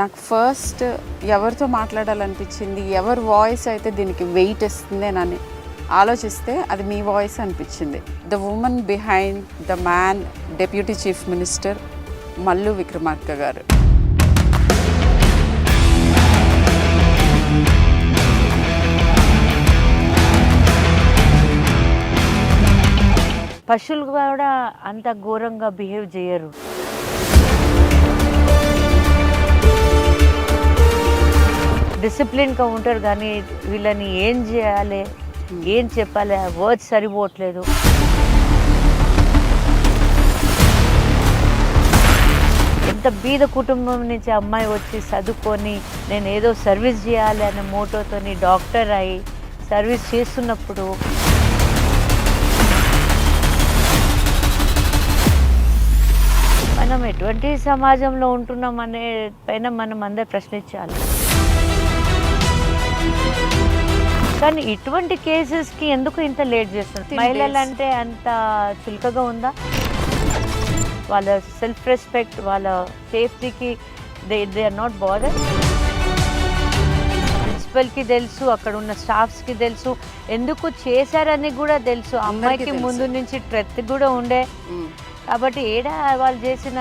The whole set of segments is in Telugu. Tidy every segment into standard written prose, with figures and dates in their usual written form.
నాకు ఫస్ట్ ఎవరితో మాట్లాడాలనిపించింది, ఎవరి వాయిస్ అయితే దీనికి వెయిట్ ఇస్తుంది అని ఆలోచిస్తే అది మీ వాయిస్ అనిపించింది. The woman behind the man, deputy chief minister Mallu Vikramarka గారు. పశువులు కూడా అంత ఘోరంగా బిహేవ్ చేయరు. డిసిప్లిన్గా ఉంటారు, కానీ వీళ్ళని ఏం చేయాలి, ఏం చెప్పాలి, వర్డ్స్ సరిపోవట్లేదు. ఎంత బీద కుటుంబం నుంచి అమ్మాయి వచ్చి చదువుకొని నేను ఏదో సర్వీస్ చేయాలి అనే మోటోతోని డాక్టర్ అయి సర్వీస్ చేస్తున్నప్పుడు మనం ఎటువంటి సమాజంలో ఉంటున్నాం అనే పైన మనం అందరు ప్రశ్నించాలి. కానీ ఇటువంటి కేసెస్కి ఎందుకు ఇంత లేట్ చేస్తున్నారు? మహిళలు అంటే అంత చులకగా ఉందా? వాళ్ళ సెల్ఫ్ రెస్పెక్ట్, వాళ్ళ సేఫ్టీకి దే ఆర్ నాట్ బాదర్. ప్రిన్సిపల్కి తెలుసు, అక్కడ ఉన్న స్టాఫ్స్కి తెలుసు, ఎందుకు చేశారని కూడా తెలుసు. అమ్మాయికి ముందు నుంచి ట్రెత్ కూడా ఉండే. కాబట్టి ఏడా వాళ్ళు చేసిన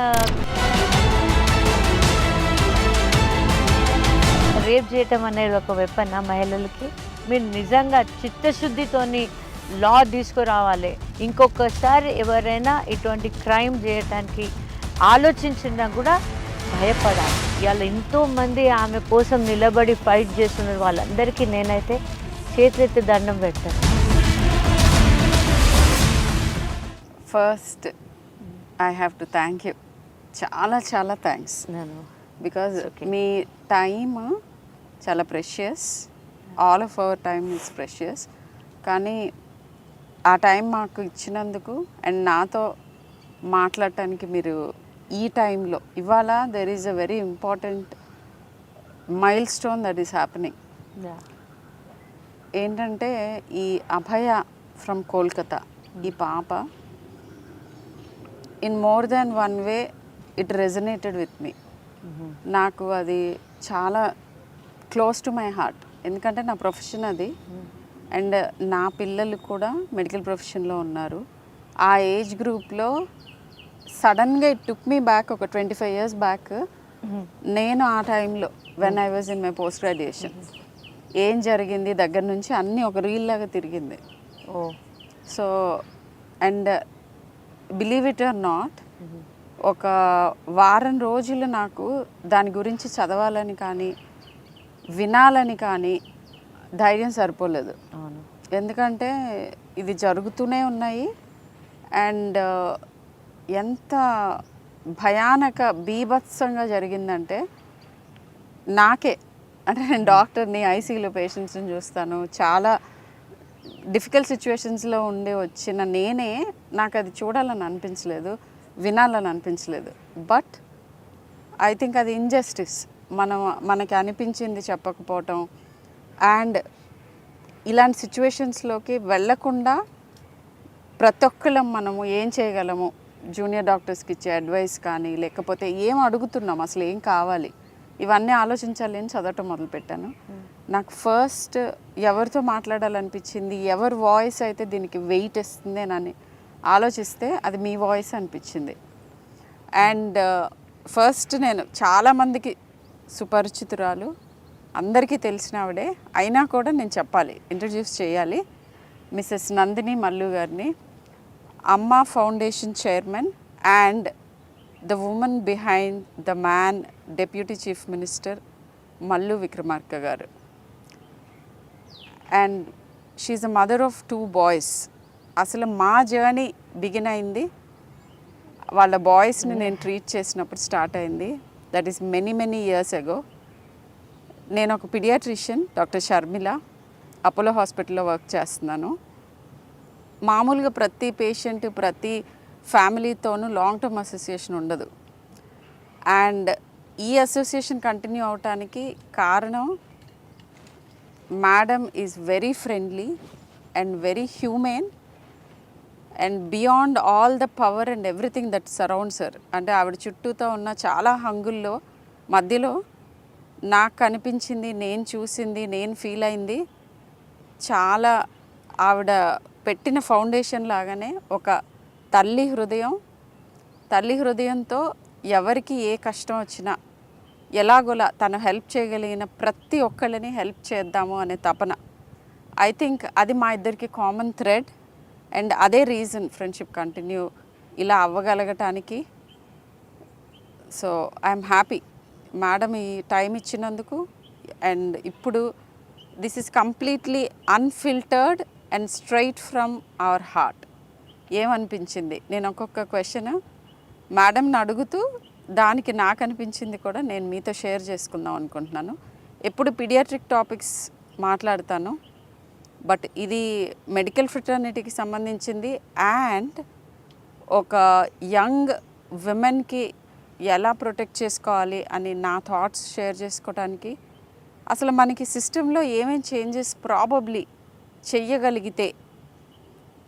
రేప్ చేయటం అనేది ఒక వెపన్ మహిళలకి. మీరు నిజంగా చిత్తశుద్ధితోని లా తీసుకురావాలి. ఇంకొకసారి ఎవరైనా ఇటువంటి క్రైమ్ చేయటానికి ఆలోచించినా కూడా భయపడాలి. ఇవాళ ఎంతోమంది ఆమె కోసం నిలబడి ఫైట్ చేస్తున్నారు. వాళ్ళందరికీ నేనైతే చేతులెత్తి దండం పెడతాను. First I have to thank you. చాలా చాలా థ్యాంక్స్. బికాజ్ మీ టైమ్ చాలా precious. All of our time is precious. కానీ ఆ టైం మాకు ఇచ్చినందుకు అండ్ నాతో మాట్లాడటానికి మీరు ఈ టైంలో ఇవాళ there is a very important milestone that is happening. ఏంటంటే ఈ అభయ ఫ్రమ్ కోల్కతా, ఈ పాప in more than one way it resonated with me. నాకు అది చాలా క్లోజ్ టు మై హార్ట్. ఎందుకంటే నా ప్రొఫెషన్ అది. అండ్ నా పిల్లలు కూడా మెడికల్ ప్రొఫెషన్లో ఉన్నారు. ఆ ఏజ్ గ్రూప్లో సడన్గా ఇట్ టుక్ మీ బ్యాక్ ఒక 25 years బ్యాక్. నేను ఆ టైంలో when I was in my post graduation ఏం జరిగింది దగ్గర నుంచి అన్నీ ఒక రీల్ లాగా తిరిగింది. So and believe it or not, ఒక వారం రోజులు నాకు దాని గురించి చదవాలని కానీ వినాలని కానీ ధైర్యం సరిపోలేదు. ఎందుకంటే ఇది జరుగుతూనే ఉన్నాయి. అండ్ ఎంత భయానక బీభత్సంగా జరిగిందంటే నాకే, అంటే నేను డాక్టర్ని, ఐసీయూలో పేషెంట్స్ని చూస్తాను, చాలా డిఫికల్ట్ సిచ్యువేషన్స్లో ఉండి వచ్చిన నేనే నాకు అది చూడాలని అనిపించలేదు, వినాలని అనిపించలేదు. బట్ ఐ థింక్ అది ఇంజస్టిస్. మనకి అనిపించింది చెప్పకపోవటం. అండ్ ఇలాంటి సిచ్యువేషన్స్లోకి వెళ్ళకుండా ప్రతి ఒక్కళ్ళం మనము ఏం చేయగలము, జూనియర్ డాక్టర్స్కి ఇచ్చే అడ్వైస్ కానీ, లేకపోతే ఏం అడుగుతున్నాం, అసలు ఏం కావాలి, ఇవన్నీ ఆలోచించాలి అని చదవటం మొదలుపెట్టాను. నాకు ఫస్ట్ ఎవరితో మాట్లాడాలనిపించింది, ఎవరి వాయిస్ అయితే దీనికి వెయిట్ ఇస్తుంది అని ఆలోచిస్తే అది మీ వాయిస్ అనిపించింది. అండ్ ఫస్ట్ నేను చాలామందికి సుపరిచితురాలు, అందరికీ తెలిసిన ఆవిడే, అయినా కూడా నేను చెప్పాలి, ఇంట్రడ్యూస్ చేయాలి. మిసెస్ నందిని మల్లు గారిని, Amma foundation chairman and the woman behind the man, deputy chief minister Mallu Vikramarka garu. And she's a mother of 2 boys. అసలు మా జర్నీ బిగిన్ అయింది వాళ్ళ బాయ్స్ని నేను ట్రీట్ చేసినప్పుడు స్టార్ట్ అయింది. That is many years ago. నేను ఒక పీడియాట్రిషియన్, డాక్టర్ షర్మిల, అపోలో హాస్పిటల్లో వర్క్ చేస్తున్నాను. మామూలుగా ప్రతి పేషెంట్, ప్రతి ఫ్యామిలీతోనూ లాంగ్ టర్మ్ అసోసియేషన్ ఉండదు. అండ్ ఈ అసోసియేషన్ కంటిన్యూ అవటానికి కారణం madam is very friendly and very human and beyond all the power and everything that surrounds her, అంటే ఆవిడ చుట్టూతో ఉన్న చాలా హంగుల్లో మధ్యలో నాకు కనిపించింది, నేను చూసింది, నేను ఫీల్ అయింది చాలా ఆవిడ పెట్టిన ఫౌండేషన్ లాగానే ఒక తల్లి హృదయంతో ఎవరికి ఏ కష్టం వచ్చినా ఎలాగోలా తను హెల్ప్ చేయగలిగిన ప్రతి ఒక్కళ్ళని హెల్ప్ చేద్దాము అనే తపన. ఐ థింక్ అది మా ఇద్దరికి కామన్ థ్రెడ్ అండ్ అదే రీజన్ ఫ్రెండ్షిప్ కంటిన్యూ ఇలా అవ్వగలగటానికి. సో ఐఎమ్ హ్యాపీ మేడం ఈ టైం ఇచ్చినందుకు. అండ్ ఇప్పుడు this is completely unfiltered and straight from our heart. ఏమనిపించింది నేను ఒక్కొక్క క్వశ్చన్ మేడంని అడుగుతూ దానికి నాకు అనిపించింది కూడా నేను మీతో షేర్ చేసుకుందాం అనుకుంటున్నాను. ఎప్పుడు పీడియాట్రిక్ టాపిక్స్ మాట్లాడతాను, బట్ ఇది మెడికల్ ఫ్రెటర్నిటీకి సంబంధించింది అండ్ ఒక యంగ్ విమెన్కి ఎలా ప్రొటెక్ట్ చేసుకోవాలి అని నా థాట్స్ షేర్ చేసుకోవడానికి. అసలు మనకి సిస్టంలో ఏమేం చేంజెస్ ప్రాబబ్లీ చెయ్యగలిగితే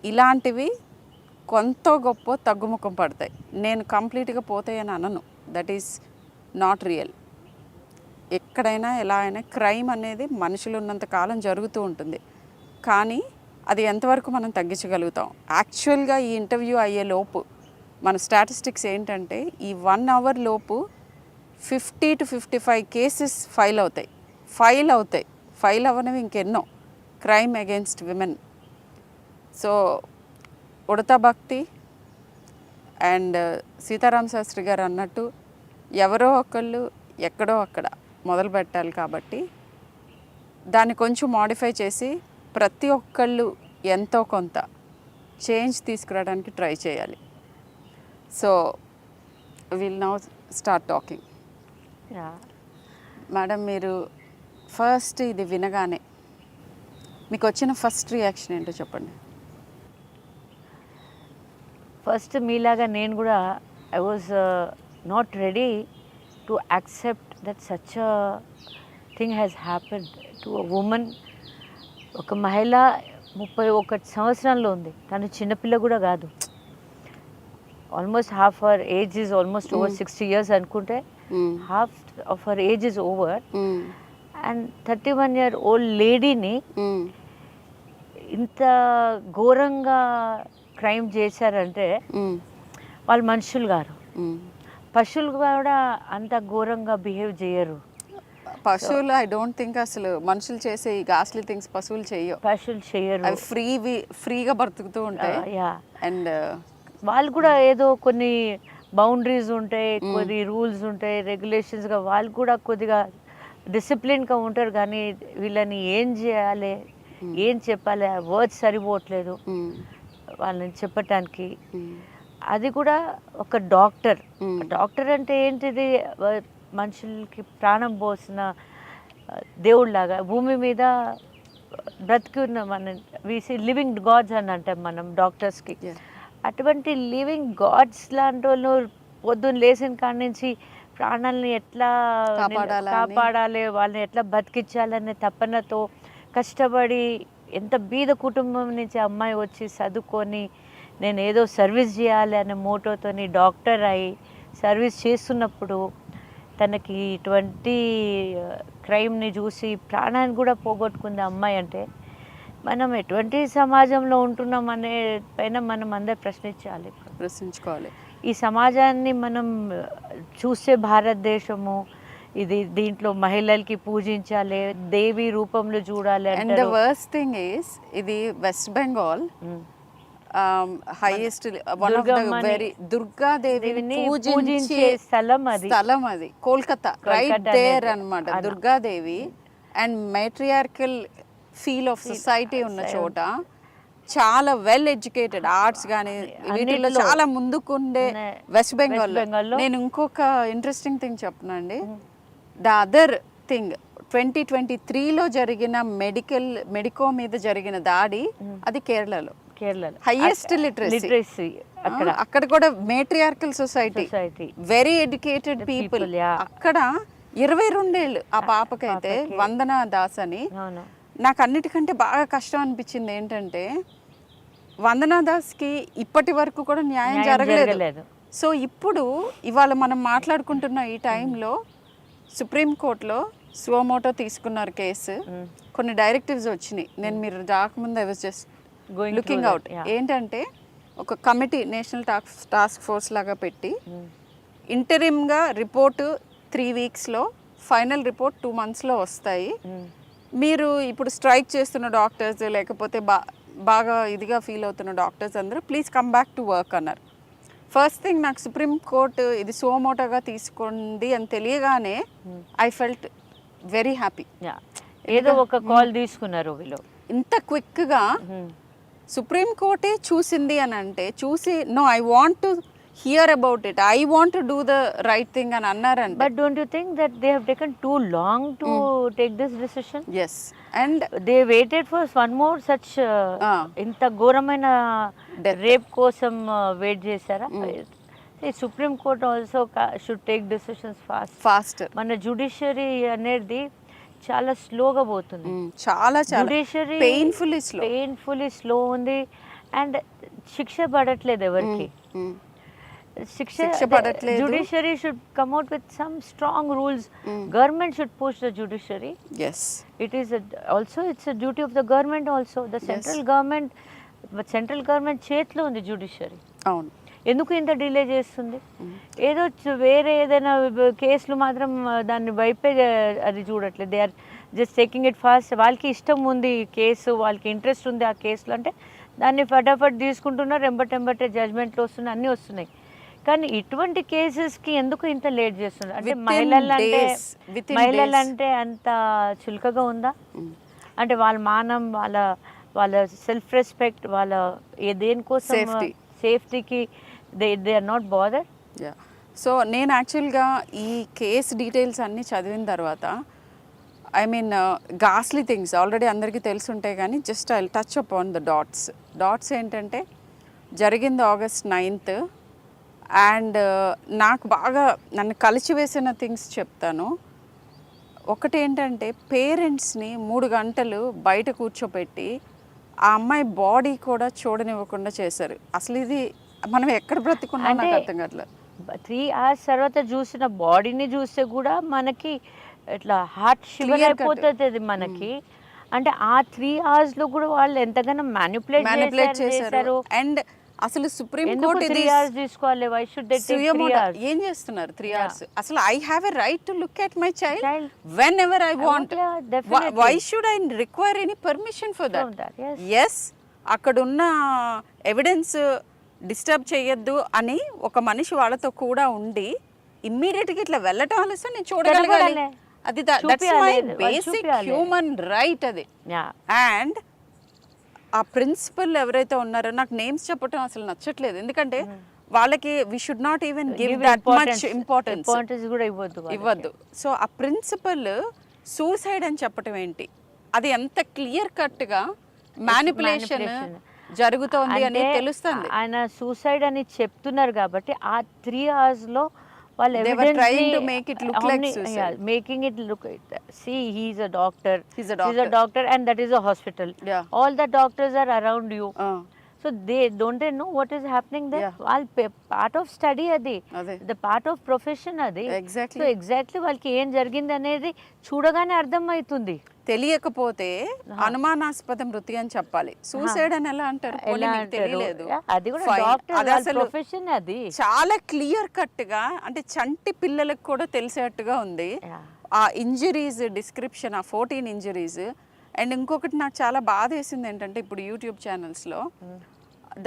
ఇలాంటివి కొంత గొప్ప తగ్గుముఖం పడతాయి. నేను కంప్లీట్గా పోతాయని అనను, దట్ ఈస్ నాట్ రియల్. ఎక్కడైనా ఎలా అయినా క్రైమ్ అనేది మనుషులు ఉన్నంత కాలం జరుగుతూ ఉంటుంది, కానీ అది ఎంతవరకు మనం తగ్గించగలుగుతాం. యాక్చువల్గా ఈ ఇంటర్వ్యూ అయ్యే లోపు మన స్టాటిస్టిక్స్ ఏంటంటే ఈ 1 hour లోపు 50 to 55 కేసెస్ ఫైల్ అవ్వనివి ఇంకెన్నో crime against women. So Udatha భక్తి అండ్ సీతారాం శాస్త్రి గారు అన్నట్టు ఎవరో ఒకళ్ళు ఎక్కడో అక్కడ మొదలు పెట్టాలి. కాబట్టి దాన్ని కొంచెం మోడిఫై చేసి ప్రతి ఒక్కళ్ళు ఎంతో కొంత చేంజ్ తీసుకురావడానికి ట్రై చేయాలి. So will now start talking. Madam, మీరు ఫస్ట్ ఇది వినగానే మీకు వచ్చిన ఫస్ట్ రియాక్షన్ ఏంటో చెప్పండి. ఫస్ట్ మీలాగా నేను కూడా I was not ready to accept that such a thing has happened to a women. ఒక మహిళ 31 సంవత్సరాల్లో ఉంది, తను చిన్నపిల్ల కూడా కాదు. Almost half hour age is almost over 60 years అనుకుంటే half of our age is over. And 31-year-old లేడీని ఇంత ఘోరంగా క్రైమ్ చేశారంటే వాళ్ళు మనుషులు గారు. పశువులు కూడా అంత ఘోరంగా బిహేవ్ చేయరు. పశువులు ఐ డోంట్ థింక్ అసలు మనుషులు చేసే ఈ గాస్లీ థింగ్స్ పశువులు చేయరు. అవి ఫ్రీగా బ్రతుకుతూ ఉంటాయి. అండ్ వాళ్ళు కూడా ఏదో కొన్ని బౌండరీస్ ఉంటాయి, కొన్ని రూల్స్ ఉంటాయి, రెగ్యులేషన్స్గా వాళ్ళు కూడా కొద్దిగా డిసిప్లిన్గా ఉంటారు. కానీ వీళ్ళని ఏం చేయాలి, ఏం చెప్పాలి, వర్డ్స్ సరిపోవట్లేదు వాళ్ళని చెప్పటానికి. అది కూడా ఒక డాక్టర్ అంటే ఏంటిది, మనుషులకి ప్రాణం పోసిన దేవుళ్ళలాగా భూమి మీద బ్రతికి ఉన్న మన వీసి లివింగ్ గాడ్స్ అని అంటాం మనం డాక్టర్స్కి. అటువంటి లివింగ్ గాడ్స్ లాంటి వాళ్ళు పొద్దున్న లేచిన కాడి నుంచి ప్రాణాలని ఎట్లా కాపాడాలి, వాళ్ళని ఎట్లా బతికించాలనే తపనతో కష్టపడి ఎంత బీద కుటుంబం నుంచి అమ్మాయి వచ్చి చదువుకొని నేను ఏదో సర్వీస్ చేయాలి అనే మోటోతోని డాక్టర్ అయి సర్వీస్ చేస్తున్నప్పుడు తనకి ఇటువంటి క్రైమ్ని చూసి ప్రాణాన్ని కూడా పోగొట్టుకుంది అమ్మాయి అంటే మనం ఎటువంటి సమాజంలో ఉంటున్నాం అనే పైన మనం అందరు ప్రశ్నించుకోవాలి. ఈ సమాజాన్ని మనం చూసే భారతదేశము ఇది, దీంట్లో మహిళలకి పూజించాలి, దేవి రూపంలో చూడాలి. And the worst thing is ఇది West Bengal highest one of the very దుర్గాదేవిని పూజించే స్థలం అది కోల్కతా రైట్ దేర్ అన్నమాట. Durgadevi and matriarchal feel of society ఉన్న చోట చాలా వెల్ ఎడ్యుకేటెడ్ ఆర్ట్స్ కానీ వీటిల్లో చాలా ముందుకుండే వెస్ట్ బెంగాల్లో. నేను ఇంకొక ఇంట్రెస్టింగ్ థింగ్ చెప్పనండి. ద అదర్ థింగ్ 2023లో జరిగిన మెడికో మీద జరిగిన దాడి అది కేరళలో హైయెస్ట్ లిటరసీ. అక్కడ కూడా matriarchal society, very educated people. అక్కడ 22 ఏళ్ళు ఆ పాపకైతే వందనా దాస్ అని. నాకు అన్నిటికంటే బాగా కష్టం అనిపించింది ఏంటంటే వందనా దాస్కి ఇప్పటి వరకు కూడా న్యాయం జరగలేదు. సో ఇప్పుడు ఇవాళ మనం మాట్లాడుకుంటున్న ఈ టైంలో సుప్రీంకోర్టులో సువోమోటో తీసుకున్నారు కేసు. కొన్ని డైరెక్టివ్స్ వచ్చినాయి. నేను మీరు రాకముందు I was just looking out. ఏంటంటే ఒక కమిటీ నేషనల్ టాస్క్ ఫోర్స్ లాగా పెట్టి ఇంటరిమ్గా రిపోర్టు 3 వీక్స్లో, ఫైనల్ రిపోర్ట్ 2 మంత్స్లో వస్తాయి. మీరు ఇప్పుడు స్ట్రైక్ చేస్తున్న డాక్టర్స్ లేకపోతే బాగా ఇదిగా ఫీల్ అవుతున్న డాక్టర్స్ అందరూ please come back to work అన్నారు. ఫస్ట్ థింగ్ నాకు సుప్రీంకోర్టు ఇది సువోమోటోగా తీసుకోండి అని తెలియగానే ఐ ఫెల్ట్ వెరీ హ్యాపీ. ఏదో ఒక కాల్ తీసుకున్నారు వీళ్ళు. ఇంత క్విక్గా సుప్రీంకోర్టే చూసింది అని అంటే చూసి no I want to hear about it, I want to do the right thing అని అన్నారంటే. But don't you think that they have taken too long to take this decision? yes and they waited for one more such ఇంత ఘోరమైన రేప్ కోసం వెయిట్ చేశారా? Supreme court also should take decisions fast. మన జ్యుడిషియరీ అనేది చాలా స్లోగా పోతుంది. చాలా జ్యుడిషియరీ పెయిన్ఫుల్లీ స్లో ఉంది. అండ్ శిక్ష పడట్లేదు ఎవరికి. శిక్ష పడట్లేదు. Judiciary should come out with some strong rules. Government should push the judiciary. Yes. It is it's a duty of the government also. The central government చేతిలో ఉంది judiciary. అవును. ఎందుకు ఇంత డిలే చేస్తుంది? ఏదో వేరే ఏదైనా కేసులు మాత్రం దాన్ని వైపే అది చూడట్లేదు. They are just taking it fast. వాళ్ళకి ఇష్టం ఉంది కేసు, వాళ్ళకి ఇంట్రెస్ట్ ఉంది ఆ కేసులో అంటే దాన్ని ఫటాఫట్ తీసుకుంటున్నారు. ఎంబటే జడ్జ్మెంట్లు వస్తున్నాయి, అన్నీ వస్తున్నాయి. కానీ ఇటువంటి కేసెస్కి ఎందుకు ఇంత లేట్ చేస్తున్నారు? అంటే మహిళలంటే అంత చులకగా ఉందా? అంటే వాళ్ళ మానం, వాళ్ళ సెల్ఫ్ రెస్పెక్ట్, వాళ్ళ దేనికోసం సేఫ్టీకి they are not bother. So నేను యాక్చువల్గా ఈ కేస్ డీటెయిల్స్ అన్నీ చదివిన తర్వాత ఐ మీన్ గాస్లీ థింగ్స్ ఆల్రెడీ అందరికీ తెలుసుంటాయి కానీ just I touch upon the dots ఏంటంటే జరిగింది August 9th. అండ్ నాకు బాగా నన్ను కలిచివేసిన థింగ్స్ చెప్తాను. ఒకటి ఏంటంటే పేరెంట్స్ని 3 గంటలు బయట కూర్చోపెట్టి ఆ అమ్మాయి బాడీ కూడా చూడనివ్వకుండా చేశారు. అసలు ఇది మనం ఎక్కడ బ్రతికున్నా నాకు అర్థం కావట్లేదు. 3 hours తర్వాత చూసిన బాడీని చూస్తే కూడా మనకి ఇట్లా హార్ట్ షివర్ అయిపోతుంది మనకి. అంటే ఆ 3 hours కూడా వాళ్ళు ఎంతగానో మ్యానిపులేట్ చేశారు. అండ్ అసలు సుప్రీం కోర్ట్ 3 hours తీసుకోవాలి. Why should they take 3 hours? ఏం చేస్తున్నారు 3 hours? అసలు I have a right to look at my child whenever I want. Why should I require any permission for that? Yes, అక్కడున్న ఎవిడెన్స్ డిస్టర్బ్ చేయొద్దు అని ఒక మనిషి వాళ్ళతో కూడా ఉండి ఇమ్మీడియట్గా ఇట్లా వెళ్ళటం ఆలస్యం నేను చూడగలగాలి. అది that's my basic human right అది. అండ్ ఆ ప్రిన్సిపల్ ఎవరైతే ఉన్నారో నాకు నేమ్స్ చెప్పడం అసలు నచ్చట్లేదు. ఎందుకంటే వాళ్ళకి we should not even give that much importance కూడా ఇవ్వద్దు. సో ఆ ప్రిన్సిపల్ సూసైడ్ అని చెప్పటం ఏంటి? అది ఎంత క్లియర్ కట్గా మ్యానిపులేషన్ జరుగుతోంది అని తెలుస్తుంది. ఆయన సూసైడ్ అని చెప్తున్నారు కాబట్టి ఆ 3 hours లో వాళ్ళు making it look, see, he's a doctor and that is a hospital. All the doctors are around you. So they know what is happening there. All part of study adi, the part of profession adi. So exactly వాళ్ళకి ఏం జరిగింది అనేది చూడగానే అర్థం అవుతుంది. తెలియకపోతే అనుమానాస్పద మృతి అని చెప్పాలి. సూసైడ్ అని ఎలా అంటారు? తెలియలేదు. అది కూడా డాక్టర్ ప్రొఫెషన్. అది చాలా క్లియర్ కట్ గా, అంటే చంటి పిల్లలకు కూడా తెలిసేట్టుగా ఉంది ఆ ఇంజరీస్ డిస్క్రిప్షన్, ఆ 14 ఇంజరీస్. అండ్ ఇంకొకటి నాకు చాలా బాధ వేసింది ఏంటంటే ఇప్పుడు యూట్యూబ్ ఛానల్స్లో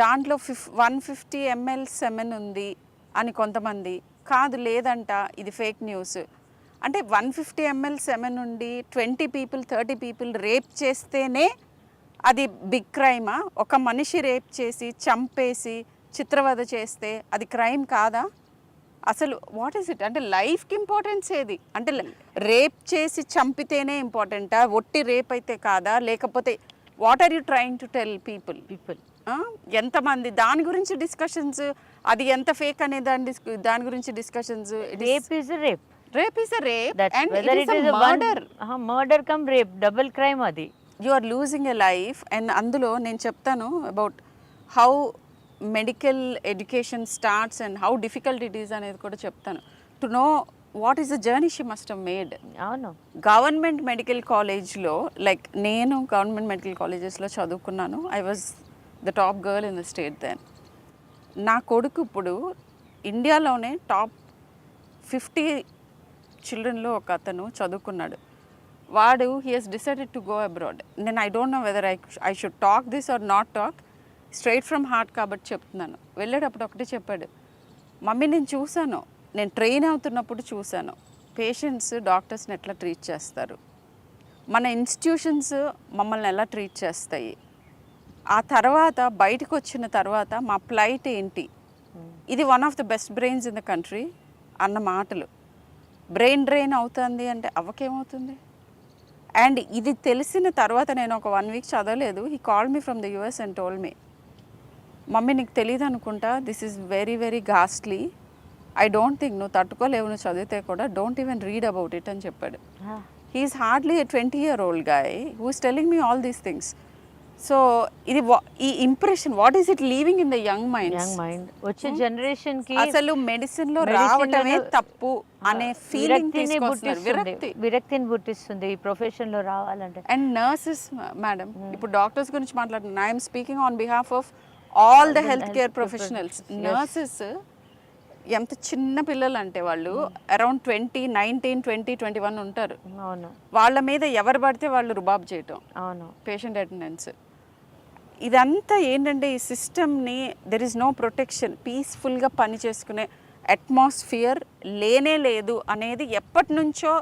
దాంట్లో 150 ml సెమెన్ ఉంది అని కొంతమంది, కాదు లేదంట ఇది ఫేక్ న్యూస్. అంటే 150 ml సెమెన్ నుండి 20 people 30 people రేప్ చేస్తేనే అది బిగ్ క్రైమా? ఒక మనిషి రేప్ చేసి చంపేసి చిత్రవద చేస్తే అది క్రైమ్ కాదా? అసలు వాట్ ఈస్ ఇట్? అంటే లైఫ్కి ఇంపార్టెన్స్ ఏది? అంటే రేప్ చేసి చంపితేనే ఇంపార్టెంటా? ఒట్టి రేప్ అయితే కాదా? లేకపోతే what are you trying to tell people? ఎంతమంది దాని గురించి డిస్కషన్స్, అది ఎంత ఫేక్ అనే దాని గురించి discussions. Rape is rape, rape is rape and whether it is murder cum rape, double crime అది. You are losing a life. And అందులో నేను చెప్తాను about how medical education starts and how difficult it is అనేది కూడా చెప్తాను. To know what is the journey she must have made. అవును. గవర్నమెంట్ మెడికల్ కాలేజ్లో లైక్ నేను గవర్నమెంట్ మెడికల్ కాలేజెస్లో చదువుకున్నాను. I was the top girl in the state then. నా కొడుకు ఇప్పుడు ఇండియాలోనే టాప్ 50 చిల్డ్రన్లో ఒక అతను చదువుకున్నాడు. వాడు he has decided to go abroad. నేను I don't know whether I should talk this or not talk, straight from heart కాబట్టి చెప్తున్నాను. వెళ్ళేటప్పుడు ఒకటే చెప్పాడు, మమ్మీ నేను చూశాను, నేను ట్రైన్ అవుతున్నప్పుడు చూశాను పేషెంట్స్ డాక్టర్స్ని ఎట్లా ట్రీట్ చేస్తారు, మన ఇన్స్టిట్యూషన్స్ మమ్మల్ని ఎలా ట్రీట్ చేస్తాయి, ఆ తర్వాత బయటకు వచ్చిన తర్వాత మా ప్లైట్ ఏంటి, ఇది one of the best brains in the country అన్న మాటలు. బ్రెయిన్ డ్రైన్ అవుతుంది అంటే అవ్వకేమవుతుంది. అండ్ ఇది తెలిసిన తర్వాత నేను ఒక 1 వీక్ చదవలేదు. He called me from the US and told me, mummy నీకు తెలియదు అనుకుంటా, this is very very ghastly, I don't think నువ్వు తట్టుకోలేవు, నువ్వు చదివితే కూడా don't even read about it అని చెప్పాడు. He's hardly a 20-year-old guy who is telling me all these things. So ఇది ఈ impression what is it leaving in the young mind. వచ్చే జనరేషన్ కి అసలు మెడిసిన్ లో రావటమే తప్పు అనే ఫీలింగ్ తీసుకొస్తున్నారు. విరక్తిని పుట్టిస్తుంది ఈ ప్రొఫెషన్ లో రావాలంటే. అండ్ నర్సెస్ మేడం, ఇప్పుడు డాక్టర్స్ గురించి మాట్లాడుతున్నాను. I'm speaking on behalf of all the health care professionals. Nurses ఎంత చిన్న పిల్లలు అంటే వాళ్ళు అరౌండ్ 20, 19, 20, 21 ఉంటారు. వాళ్ళ మీద ఎవరు పడితే వాళ్ళు రుబాబ్ చేయటం, పేషెంట్ అటెండెన్స్, ఇదంతా ఏంటంటే ఈ సిస్టమ్ని దెర్ ఈజ్ నో ప్రొటెక్షన్, పీస్ఫుల్గా పని చేసుకునే అట్మాస్ఫియర్ లేనే లేదు అనేది ఎప్పటి నుంచో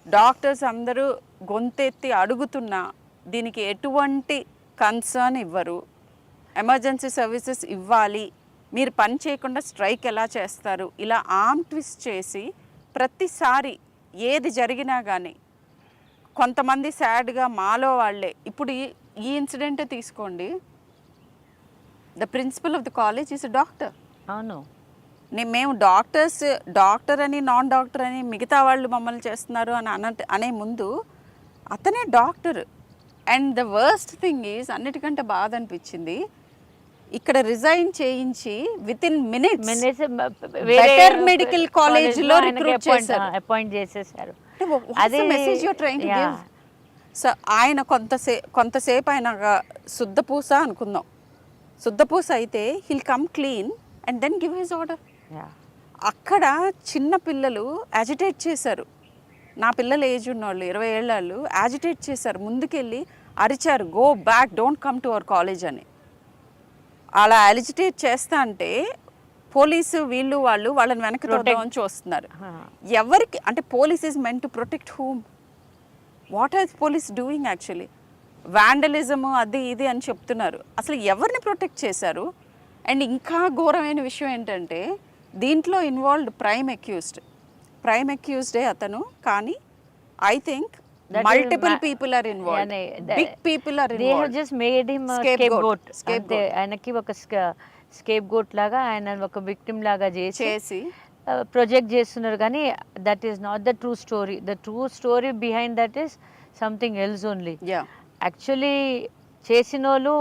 డాక్టర్స్ అందరూ గొంతెత్తి అడుగుతున్నా దీనికి ఎటువంటి కన్సర్న్ ఇవ్వరు. ఎమర్జెన్సీ సర్వీసెస్ ఇవ్వాలి, మీరు పని చేయకుండా స్ట్రైక్ ఎలా చేస్తారు, ఇలా ఆర్మ్ ట్విస్ట్ చేసి ప్రతిసారి ఏది జరిగినా కానీ కొంతమంది సాడ్గా మాలో వాళ్ళే. ఇప్పుడు ఈ ఇన్సిడెంటే తీసుకోండి, the principal of the college is a doctor. అవును, మేము డాక్టర్ అని నాన్ డాక్టర్ అని మిగతా వాళ్ళు మమ్మల్ని చేస్తున్నారు అని అనే ముందు అతనే doctor. And the worst thing is, అన్నిటికంటే బాధ అనిపించింది, ఇక్కడ రిజైన్ చేయించి within minutes better medical college లో రిక్రూట్ చేశారు, అపాయింట్ చేసేసారు. అదే message you are trying to give. So ఆయన కొంతసేపు ఆయన శుద్ధపూస అనుకుందాం, శుద్ధపూస అయితే he'll come clean and then give his order. అక్కడ చిన్న పిల్లలు యాజిటేట్ చేశారు, నా పిల్లల ఏజ్ ఉన్నవాళ్ళు 20 ఏళ్ళ వాళ్ళు యాజిటేట్ చేశారు, ముందుకెళ్ళి అరిచారు, go back, don't come to our college అని. అలా యాజిటేట్ చేస్తా అంటే పోలీసు వీళ్ళు వాళ్ళని వెనక్కి తోద్దామని చూస్తున్నారు. ఎవరికి అంటే police is meant to protect whom? What are police doing actually? Vandalism అది ఇది అని చెప్తున్నారు, అసలు ఎవరిని ప్రొటెక్ట్ చేశారు? అండ్ ఇంకా ఘోరమైన విషయం ఏంటంటే దీంట్లో ఇన్వాల్వ్డ్ ప్రైమ్ అక్యూజ్డే అతను, కానీ I think multiple people are involved, big people are involved. They have just made him a scapegoat. ఆయనకి ఒక scapegoat లాగా ఆయన ఒక victim లాగా చేసి ప్రొజెక్ట్ చేస్తున్నారు. కానీ that is not the true story. The true story behind that is something else only. Actually చేసిన వాళ్ళు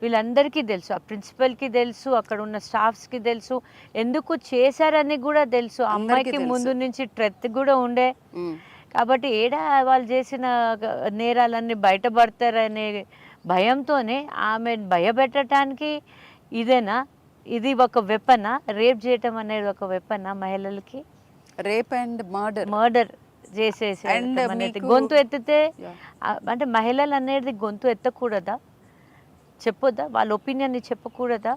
వీళ్ళందరికీ తెలుసు, ఆ ప్రిన్సిపల్కి తెలుసు, అక్కడ ఉన్న స్టాఫ్స్కి తెలుసు, ఎందుకు చేశారని కూడా తెలుసు. అమ్మాయికి ముందు నుంచి ట్రెత్ కూడా ఉండే, కాబట్టి వాళ్ళు చేసిన నేరాలన్నీ బయటపడతారనే భయంతోనే ఆమె భయపెట్టడానికి ఇదేనా, ఇది ఒక వెపనా? రేప్ చేయటం అనేది ఒక వెపనా మహిళలకి? రేప్ అండ్ మర్డర్ చేసేసి గొంతు ఎత్తితే అంటే మహిళలు అనేది గొంతు ఎత్తకూడదా? చెప్పొద్దా? వాళ్ళ ఒపీనియన్ని చెప్పకూడదా?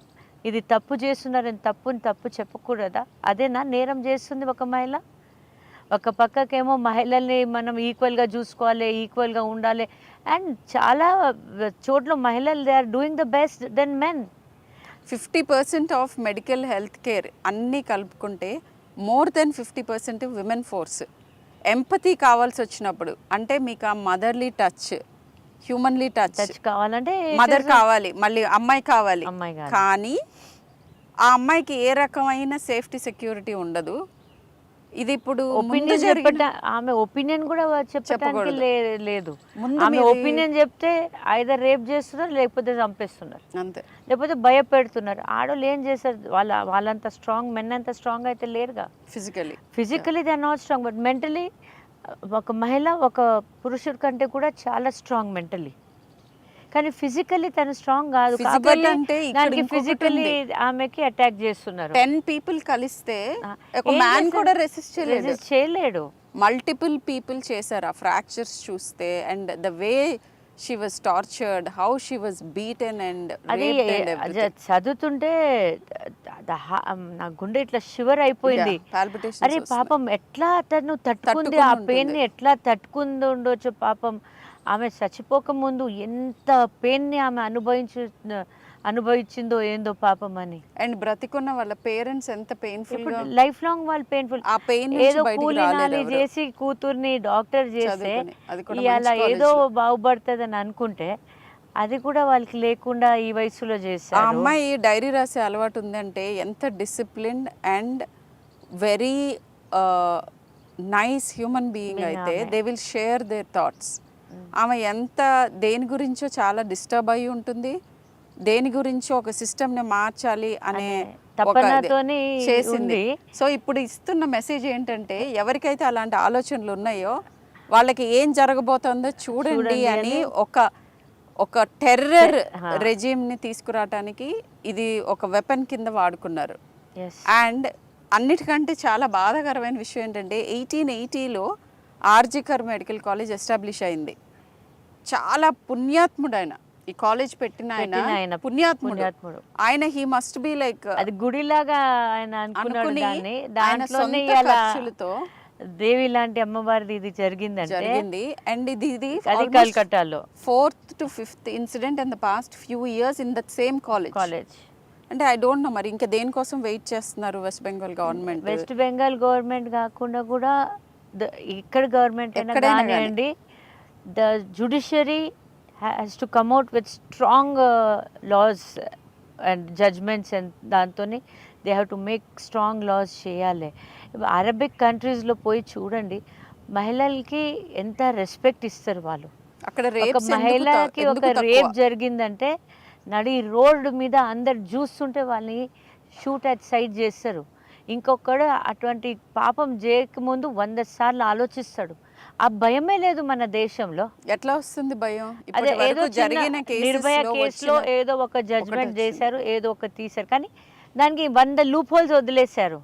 ఇది తప్పు చేస్తున్నారని తప్పు చెప్పకూడదా? అదేనా నేరం చేస్తుంది ఒక మహిళ? ఒక పక్కకేమో మహిళల్ని మనం ఈక్వల్గా చూసుకోవాలి, ఈక్వల్గా ఉండాలి, అండ్ చాలా చోట్ల మహిళలు they are doing the best than men. 50% of medical health care అన్నీ కలుపుకుంటే more than 50% women force. Empathy కావాల్సి వచ్చినప్పుడు అంటే మీకు ఆ మదర్లీ టచ్, హ్యూమన్లీ టచ్ కావాలంటే మదర్ కావాలి, మళ్ళీ అమ్మాయి కావాలి. కానీ ఆ అమ్మాయికి ఏ రకమైన సేఫ్టీ సెక్యూరిటీ ఉండదు. ఇది ఇప్పుడు ముందు ఒపీనియన్ జరిగిన ఆమె ఒపీనియన్ కూడా చెప్పడానికి చెప్పకూడదు. లేదు. ముందు ఆమె మీది- ఒపీనియన్ చెప్తే ఐదర్ రేప్ చేస్తున్నారు, లేకపోతే చంపేస్తున్నారు, అంతే. లేకపోతే భయపెడుతున్నారు. ఆడోళ్ళు ఏం చేస్తారు? వాళ్ళంత స్ట్రాంగ్, మెన్ అంత స్ట్రాంగ్ అయితే లేరుగా. Physically they are not strong, but mentally ఒక మహిళ ఒక పురుషుడి కంటే కూడా చాలా స్ట్రాంగ్ మెంటలీ. కానీ ఫిజికలీ తను స్ట్రాంగ్ కాదు Physical కాబట్టి అంటే ఇక్కడ దానికి ఇంకొకటి ఫిజికలీ ఉంది. ఆమెకి అటాక్ చేస్తున్నారు. 10 పీపుల్ కలిస్తే ఒక ఏం మ్యాన్ చేస్తారు? కూడా రెసిస్ట్ Resist చేయలేడు. మల్టిపుల్ పీపుల్ చేశారు ఆ ఫ్రాక్చర్స్ చూస్తే. And the way she was tortured, how she was beaten and అది చదువుతుంటే నా గుండె ఇట్లా షివర్ అయిపోయింది. అరే పాపం ఎట్లా తను తట్టుకుంది, ఆ పెయిన్ ని ఎట్లా తట్టుకుంది ఉండొచ్చు పాపం. ఆమె చచ్చిపోక ముందు ఎంత పెయిన్ ని ఆమె అనుభవించిందో ఏందో పాపం అని. అండ్ బ్రతికున్న వాళ్ళ పేరెంట్స్ ఎంత పెయిన్ఫుల్ గా లైఫ్ లాంగ్ వాళ్ళు పెయిన్ఫుల్. ఆ పెయిన్ ఏదో కూలీనాలి చేసి కూతుర్ని డాక్టర్ చేస్తే ఇలా ఏదో బాగుపడుతుంది అనుకుంటే అది కూడా వాళ్ళకి లేకుండా ఈ వయసులో ఆ చేశారు. అమ్మాయి డైరీ రాసే అలవాటు ఉందంటే ఎంత disciplined and very nice human being అయితే they will share their thoughts. ఆమె ఎంత దేని గురించో చాలా డిస్టర్బ్ అయి ఉంటుంది, దేని గురించో ఒక సిస్టమ్ని మార్చాలి అనే తపనతోని చేసింది. సో ఇప్పుడు ఇస్తున్న మెసేజ్ ఏంటంటే ఎవరికైతే అలాంటి ఆలోచనలు ఉన్నాయో వాళ్ళకి ఏం జరగబోతుందో చూడండి అని ఒక టెర్రర్ రెజీమ్ని తీసుకురావటానికి ఇది ఒక వెపన్ కింద వాడుకున్నారు. అండ్ అన్నిటికంటే చాలా బాధాకరమైన విషయం ఏంటంటే 1880లో ఆర్జికర్ మెడికల్ కాలేజ్ ఎస్టాబ్లిష్ అయింది. చాలా పుణ్యాత్ముడు ఆయన, ఈ కాలేజ్ పెట్టిన ఆయన పుణ్యాత్ముడు. ఆయన హీ మస్ట్ బి లైక్ అది గుడిలాగా ఆయన అనుకుని దాంట్లోనే ఖర్చులతో దేవి లాంటి అమ్మవారిది ఇది జరిగింది. అండ్ ఇది కల్కట్టాలో 4th to 5th incident in the past few years in that same college. అంటే ఐ డోంట్ నో మరి ఇంకా దేనికోసం వెయిట్ చేస్తున్నారు వెస్ట్ బెంగాల్ గవర్నమెంట్. వెస్ట్ బెంగాల్ గవర్నమెంట్ కాకుండా కూడా ఇక్కడ గవర్నమెంట్ అయినా కానివ్వండి, the judiciary has to come out with strong laws and judgments. And దాంతో they have to make strong laws చేయాలి. అరబిక్ కంట్రీస్లో పోయి చూడండి, మహిళలకి ఎంత రెస్పెక్ట్ ఇస్తారు వాళ్ళు. అక్కడ ఒక మహిళకి ఒక రేప్ జరిగిందంటే నడి రోడ్డు మీద అందరు చూస్తుంటే వాళ్ళని షూట్ అట్ సైడ్ చేస్తారు. ఇంకొకడు అటువంటి పాపం చేయకముందు 100 సార్లు ఆలోచిస్తాడు. ఆ భయమే లేదు మన దేశంలో. ఎట్లా వస్తుంది భయం? అదే ఏదో నిర్భయ కేసులో ఏదో ఒక జడ్జ్మెంట్ చేశారు, ఏదో ఒక తీశారు, కానీ దానికి 100 లూప్ హోల్స్ వదిలేశారు.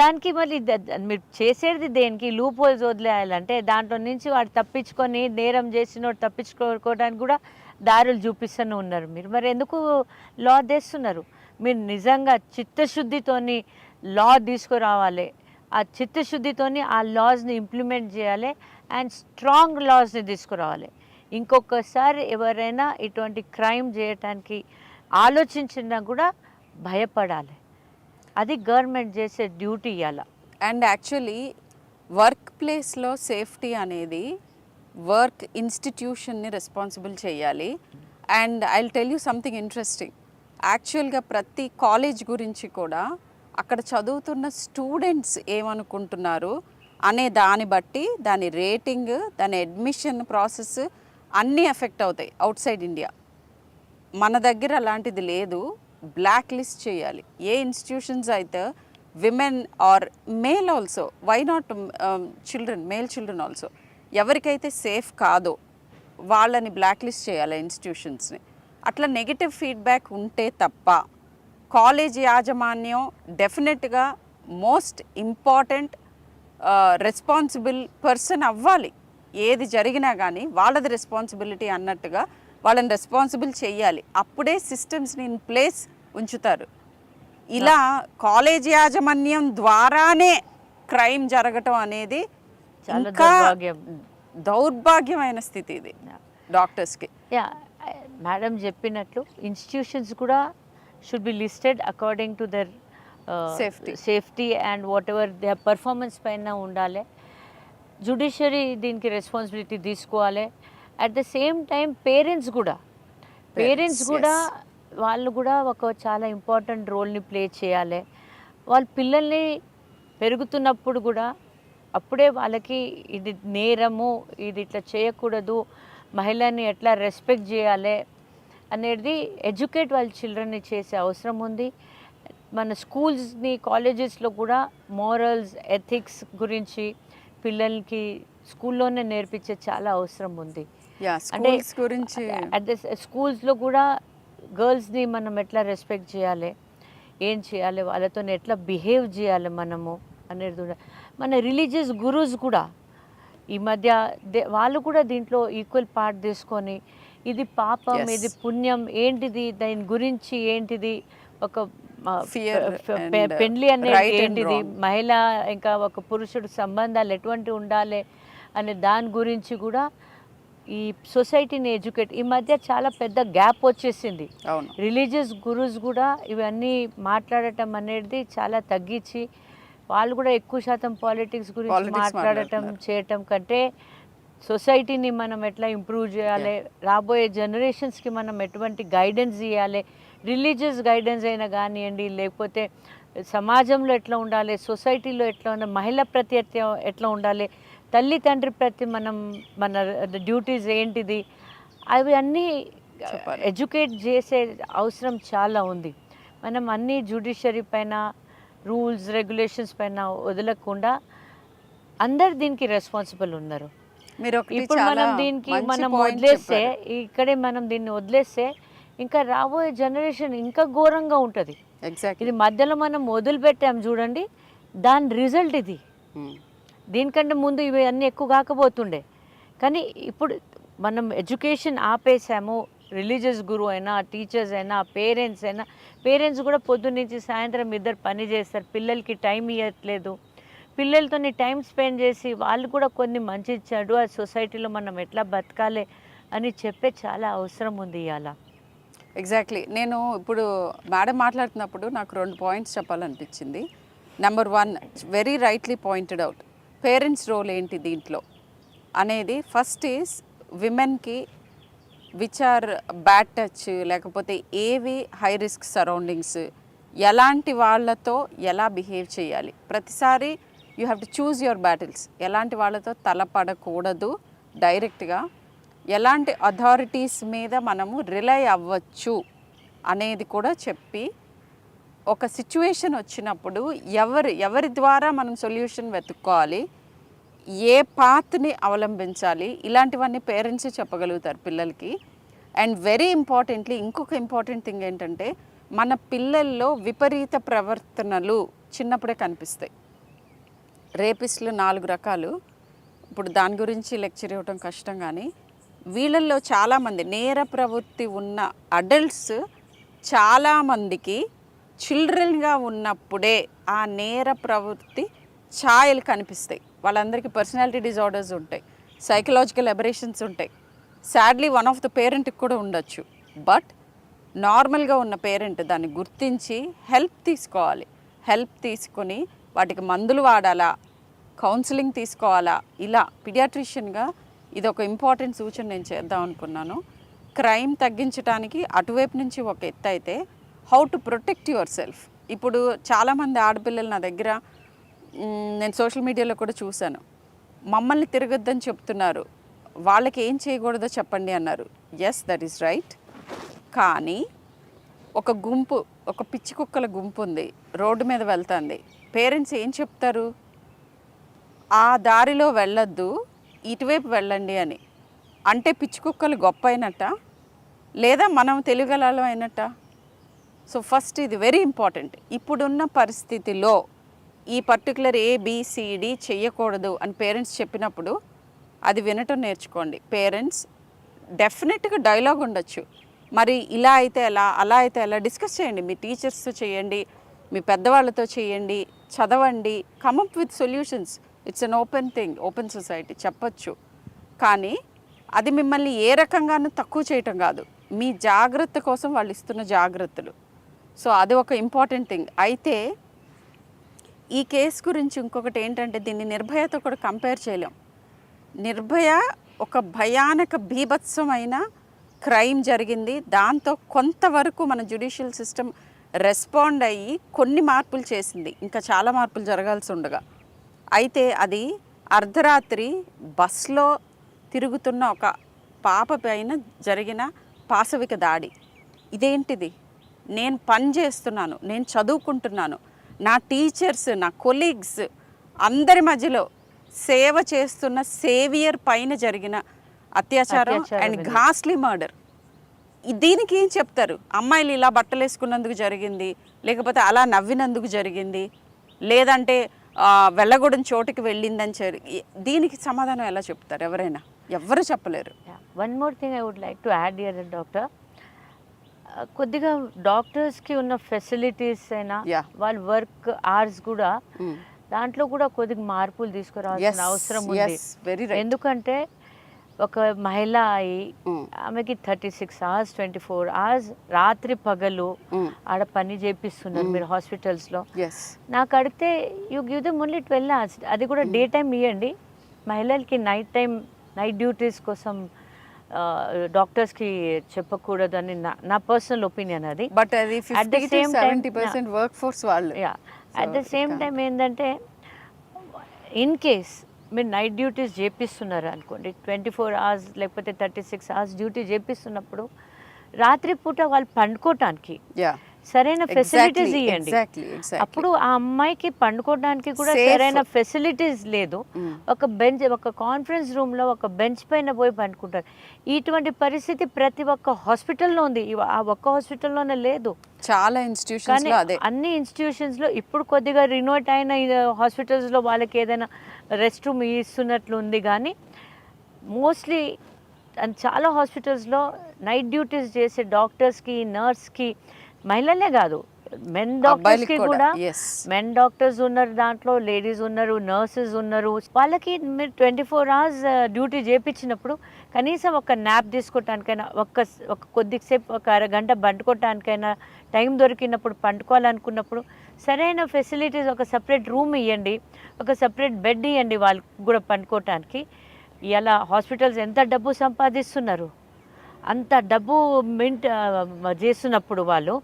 దానికి మళ్ళీ మీరు చేసేది దేనికి? లూప్ హోల్స్ వదిలేయాలంటే దాంట్లో నుంచి వాడు తప్పించుకొని నేరం చేసినోడు తప్పించుకోవడానికి కూడా దారులు చూపిస్తూనే ఉన్నారు. మీరు మరి ఎందుకు లా తెస్తున్నారు? మీరు నిజంగా చిత్తశుద్ధితోని లా తీసుకురావాలి. ఆ చిత్తశుద్ధితోని ఆ లాస్ని ఇంప్లిమెంట్ చేయాలి అండ్ స్ట్రాంగ్ లాస్ని తీసుకురావాలి. ఇంకొకసారి ఎవరైనా ఇటువంటి క్రైమ్ చేయటానికి ఆలోచించినా కూడా భయపడాలి. అది గవర్నమెంట్ చేసే డ్యూటీ ఇవ్వాలి. అండ్ యాక్చువల్లీ వర్క్ ప్లేస్లో సేఫ్టీ అనేది వర్క్ ఇన్స్టిట్యూషన్ని రెస్పాన్సిబుల్ చేయాలి. And I will tell you something interesting. యాక్చువల్గా ప్రతి కాలేజ్ గురించి కూడా అక్కడ చదువుతున్న స్టూడెంట్స్ ఏమనుకుంటున్నారు అనే దాన్ని బట్టి దాని రేటింగ్, దాని అడ్మిషన్ ప్రాసెస్ అన్నీ ఎఫెక్ట్ అవుతాయి అవుట్ సైడ్ ఇండియా. మన దగ్గర అలాంటిది లేదు. బ్లాక్ లిస్ట్ చేయాలి. ఏ ఇన్స్టిట్యూషన్స్ అయితే women or male also, why not children, male children also, ఎవరికైతే సేఫ్ కాదో వాళ్ళని బ్లాక్ లిస్ట్ చేయాలి ఇన్స్టిట్యూషన్స్ని. అట్లా నెగిటివ్ ఫీడ్బ్యాక్ ఉంటే తప్ప కాలేజ్ యాజమాన్యం డెఫినెట్గా మోస్ట్ ఇంపార్టెంట్ రెస్పాన్సిబుల్ పర్సన్ అవ్వాలి. ఏది జరిగినా కానీ వాళ్ళది రెస్పాన్సిబిలిటీ అన్నట్టుగా వాళ్ళని రెస్పాన్సిబుల్ చేయాలి. అప్పుడే సిస్టమ్స్ని ఇన్ ప్లేస్ ఉంచుతారు. ఇలా కాలేజ్ యాజమాన్యం ద్వారానే క్రైమ్ జరగటం అనేది ఇంకా దౌర్భాగ్యమైన స్థితి ఇది డాక్టర్స్కి. మేడం చెప్పినట్లు ఇన్స్టిట్యూషన్స్ కూడా should be listed according to their safety and what ever they performance పైన ఉండాలి. జుడిషియరీ దీనికి రెస్పాన్సిబిలిటీ తీసుకోవాలి. At the same time parents కూడా వాళ్ళు కూడా ఒక చాలా ఇంపార్టెంట్ రోల్ని ప్లే చేయాలి. వాళ్ళ పిల్లల్ని పెరుగుతున్నప్పుడు కూడా అప్పుడే వాళ్ళకి ఇది నేరము, ఇది ఇట్లా చేయకూడదు, మహిళని ఎట్లా రెస్పెక్ట్ చేయాలి అనేది ఎడ్యుకేట్ వాళ్ళ చిల్డ్రన్ని చేసే అవసరం ఉంది. మన స్కూల్స్ని కాలేజెస్లో కూడా మోరల్స్ ఎథిక్స్ గురించి పిల్లలకి స్కూల్లోనే నేర్పించే చాలా అవసరం ఉంది. అంటే గురించి అట్ ద స్కూల్స్లో కూడా గర్ల్స్ని మనం ఎట్లా రెస్పెక్ట్ చేయాలి, ఏం చేయాలి, వాళ్ళతో ఎట్లా బిహేవ్ చేయాలి మనము అనేది కూడా. మన రిలీజియస్ గురూస్ కూడా ఈ మధ్య వాళ్ళు కూడా దీంట్లో ఈక్వల్ పార్ట్ తీసుకొని ఇది పాపం, ఇది పుణ్యం, ఏంటిది, దాని గురించి ఏంటిది, ఒక పెండ్లి అనేది ఏంటిది, మహిళ ఇంకా ఒక పురుషుడు సంబంధాలు ఎటువంటి ఉండాలి అనే దాని గురించి కూడా ఈ సొసైటీని ఎడ్యుకేట్. ఈ మధ్య చాలా పెద్ద గ్యాప్ వచ్చేసింది. రిలీజియస్ గురూస్ కూడా ఇవన్నీ మాట్లాడటం అనేది చాలా తగ్గించి వాళ్ళు కూడా ఎక్కువ శాతం పాలిటిక్స్ గురించి మాట్లాడటం చేయటం కంటే సొసైటీని మనం ఎట్లా ఇంప్రూవ్ చేయాలి, రాబోయే జనరేషన్స్కి మనం ఎటువంటి గైడెన్స్ ఇవ్వాలి, రిలీజియస్ గైడెన్స్ అయినా కానివ్వండి, లేకపోతే సమాజంలో ఎట్లా ఉండాలి, సొసైటీలో ఎట్లా ఉండాలి, మహిళ ప్రతి ఎట్లా ఉండాలి, తల్లి తండ్రి ప్రతి మన డ్యూటీస్ ఏంటిది, అవి అన్నీ ఎడ్యుకేట్ చేసే అవసరం చాలా ఉంది. మనం అన్నీ జ్యుడిషియరీ పైన, రూల్స్ రెగ్యులేషన్స్ పైన వదలకుండా అందరు దీనికి రెస్పాన్సిబుల్ ఉన్నారు. ఇప్పుడు మనం దీనికి మనం వదిలేస్తే, ఇక్కడే మనం దీన్ని వదిలేస్తే ఇంకా రాబోయే జనరేషన్ ఇంకా ఘోరంగా ఉంటుంది. ఇది మధ్యలో మనం వదిలిపెట్టాం చూడండి, దాని రిజల్ట్ ఇది. దీనికంటే ముందు ఇవి అన్నీ ఎక్కువ కాకపోతుండే, కానీ ఇప్పుడు మనం ఎడ్యుకేషన్ ఆపేసాము. రిలీజియస్ గురువు అయినా, టీచర్స్ అయినా, పేరెంట్స్ కూడా పొద్దున్న నుంచి సాయంత్రం ఇద్దరు పని చేస్తారు, పిల్లలకి టైం ఇవ్వట్లేదు. పిల్లలతో టైం స్పెండ్ చేసి వాళ్ళు కూడా కొన్ని మంచి చెడు ఆ సొసైటీలో మనం ఎట్లా బతకాలి అని చెప్పే చాలా అవసరం ఉంది ఇవాళ. ఎగ్జాక్ట్లీ. నేను ఇప్పుడు మేడం మాట్లాడుతున్నప్పుడు నాకు 2 పాయింట్స్ చెప్పాలనిపించింది. Number 1, very rightly pointed out, parents role ఏంటి దీంట్లో అనేది. ఫస్ట్ ఈజ్ విమెన్కి విచ్ ఆర్ బ్యాడ్ టచ్, లేకపోతే ఏవి హై రిస్క్ సరౌండింగ్స్, ఎలాంటి వాళ్ళతో ఎలా బిహేవ్ చేయాలి. ప్రతిసారి you have to choose your battles. ఎలాంటి వాళ్ళతో తలపడకూడదు డైరెక్ట్గా, ఎలాంటి అథారిటీస్ మీద మనము రిలై అవ్వచ్చు అనేది కూడా చెప్పి, ఒక సిచ్యువేషన్ వచ్చినప్పుడు ఎవరి ద్వారా మనం సొల్యూషన్ వెతుక్కోవాలి, ఏ పాత్ని అవలంబించాలి, ఇలాంటివన్నీ పేరెంట్స్ చెప్పగలుగుతారు పిల్లలకి. అండ్ వెరీ ఇంపార్టెంట్లీ ఇంకొక ఇంపార్టెంట్ థింగ్ ఏంటంటే, మన పిల్లల్లో విపరీత ప్రవర్తనలు చిన్నప్పుడే కనిపిస్తాయి. రేపిస్టులు 4 రకాలు, ఇప్పుడు దాని గురించి లెక్చర్ ఇవ్వటం కష్టం, కానీ వీళ్ళల్లో చాలామంది నేర ప్రవృత్తి ఉన్న అడల్ట్స్ చాలామందికి చిల్డ్రన్గా ఉన్నప్పుడే ఆ నేర ప్రవృత్తి ఛాయలు కనిపిస్తాయి. వాళ్ళందరికీ పర్సనాలిటీ డిజార్డర్స్ ఉంటాయి, సైకలాజికల్ అబరేషన్స్ ఉంటాయి. సాడ్లీ వన్ ఆఫ్ ద పేరెంట్కి కూడా ఉండొచ్చు. బట్ నార్మల్గా ఉన్న పేరెంట్ దాన్ని గుర్తించి హెల్ప్ తీసుకోవాలి. హెల్ప్ తీసుకొని వాటికి మందులు వాడాలా, కౌన్సిలింగ్ తీసుకోవాలా, ఇలా పీడియాట్రిషియన్గా ఇది ఒక ఇంపార్టెంట్ సూచన నేను చేద్దాం అనుకున్నాను. క్రైమ్ తగ్గించడానికి అటువైపు నుంచి ఒక ఎత్తు అయితే, how to protect your self. ఇప్పుడు చాలామంది ఆడపిల్లలు నా దగ్గర, నేను సోషల్ మీడియాలో కూడా చూశాను, మమ్మల్ని తిరగొద్దని చెప్తున్నారు, వాళ్ళకి ఏం చేయకూడదో చెప్పండి అన్నారు. Yes, that is right. కానీ ఒక గుంపు, ఒక పిచ్చి కుక్కల గుంపు ఉంది, రోడ్డు మీద వెళ్తుంది. పేరెంట్స్ ఏం చెప్తారు? ఆ దారిలో వెళ్ళొద్దు, ఇటువైపు వెళ్ళండి అని. అంటే పిచ్చి కుక్కలు గొప్ప అయినట్ట, లేదా మనం తెలుగలం అయినట్ట? సో ఫస్ట్ ఇది వెరీ ఇంపార్టెంట్. ఇప్పుడున్న పరిస్థితిలో ఈ పర్టికులర్ ABCD చెయ్యకూడదు అని పేరెంట్స్ చెప్పినప్పుడు అది వినటం నేర్చుకోండి. పేరెంట్స్ డెఫినెట్గా డైలాగ్ ఉండొచ్చు, మరి ఇలా అయితే ఎలా, అలా అయితే ఎలా, డిస్కస్ చేయండి. మీ టీచర్స్తో చేయండి, మీ పెద్దవాళ్ళతో చేయండి, చదవండి, come up with solutions. It's an open thing, open society, చెప్పచ్చు. కానీ అది మిమ్మల్ని ఏ రకంగానూ తక్కువ చేయటం కాదు, మీ జాగ్రత్త కోసం వాళ్ళు ఇస్తున్న జాగ్రత్తలు. సో అది ఒక ఇంపార్టెంట్ థింగ్. అయితే ఈ కేసు గురించి ఇంకొకటి ఏంటంటే, దీన్ని నిర్భయతో కూడా కంపేర్ చేయలేం. నిర్భయ ఒక భయానక బీభత్సమైన క్రైమ్ జరిగింది, దాంతో కొంతవరకు మన జ్యుడిషియల్ సిస్టమ్ రెస్పాండ్ అయ్యి కొన్ని మార్పులు చేసింది, ఇంకా చాలా మార్పులు జరగాల్సి ఉండగా. అయితే అది అర్ధరాత్రి బస్లో తిరుగుతున్న ఒక పాప పైన జరిగిన పాశవిక దాడి. ఇదేంటిది? నేను పని చేస్తున్నాను, నేను చదువుకుంటున్నాను, నా టీచర్స్, నా కొలీగ్స్ అందరి మధ్యలో సేవ చేస్తున్న సేవియర్ పైన జరిగిన అత్యాచారం అండ్ ఘాస్లీ మర్డర్. దీనికి ఏం చెప్తారు? అమ్మాయిలు ఇలా బట్టలు వేసుకున్నందుకు జరిగింది, లేకపోతే అలా నవ్వినందుకు జరిగింది, లేదంటే వెళ్ళగూడెం చోటుకి వెళ్ళిందని దీనికి సమాధానం ఎలా చెప్తారు? ఎవరైనా ఎవ్వరు చెప్పలేరు. One more thing I would like to add here doctor, కొద్దిగా డాక్టర్స్కి ఉన్న ఫెసిలిటీస్ అయినా వాళ్ళ వర్క్ అవర్స్ కూడా దాంట్లో కూడా కొద్దిగా మార్పులు తీసుకురావాల్సిన అవసరం ఉంది. ఎందుకంటే ఒక మహిళ అయి ఆమెకి 36 hours 24 hours రాత్రి పగలు ఆడ పని చేపిస్తున్నారు మీరు హాస్పిటల్స్లో. నాకు అడిగితే you give them only 12 hours, అది కూడా డే టైం ఇవ్వండి. మహిళలకి నైట్ డ్యూటీస్ కోసం డాక్టర్స్కి చెప్పకూడదు అని నా పర్సనల్ ఒపీనియన్ అది. బట్ అది 50-70% వర్క్ ఫోర్స్ వాళ్ళు. అట్ ద సేమ్ టైం ఏంటంటే ఇన్ కేస్ మీరు నైట్ డ్యూటీస్ చేపిస్తున్నారు అనుకోండి, 24 hours లేకపోతే 36 hours డ్యూటీ చేపిస్తున్నప్పుడు రాత్రిపూట వాళ్ళు పండుకోవటానికి సరైన ఫెసిలిటీస్ ఇవ్వండి. అప్పుడు ఆ అమ్మాయికి పండుకోవడానికి కూడా సరైన ఫెసిలిటీస్ లేదు. ఒక కాన్ఫరెన్స్ రూమ్లో ఒక బెంచ్ పైన పోయి పండుకుంటారు. ఇటువంటి పరిస్థితి ప్రతి ఒక్క హాస్పిటల్లో ఉంది. ఆ ఒక్క హాస్పిటల్లోనే లేదు, చాలా ఇన్స్టిట్యూషన్స్. అన్ని ఇన్స్టిట్యూషన్స్లో ఇప్పుడు కొద్దిగా రినోట్ అయిన హాస్పిటల్స్లో వాళ్ళకి ఏదైనా రెస్ట్ రూమ్ ఇస్తున్నట్లు ఉంది, కానీ మోస్ట్లీ చాలా హాస్పిటల్స్లో నైట్ డ్యూటీస్ చేసే డాక్టర్స్కి, నర్స్కి, మహిళలే కాదు మెన్ డాక్టర్స్కి కూడా, మెన్ డాక్టర్స్ ఉన్నారు దాంట్లో, లేడీస్ ఉన్నారు, నర్సెస్ ఉన్నారు. వాళ్ళకి మీరు 24 hours డ్యూటీ చేయించినప్పుడు కనీసం ఒక న్యాప్ తీసుకోవటానికైనా, ఒక కొద్దిసేపు ఒక అరగంట పండుకోవటానికైనా టైం దొరికినప్పుడు, పండుకోవాలనుకున్నప్పుడు సరైన ఫెసిలిటీస్, ఒక సపరేట్ రూమ్ ఇవ్వండి, ఒక సపరేట్ బెడ్ ఇవ్వండి వాళ్ళకి కూడా పండుకోవటానికి. ఇలా హాస్పిటల్స్ ఎంత డబ్బు సంపాదిస్తున్నారు, అంత డబ్బు మింట్ చేస్తున్నప్పుడు వాళ్ళు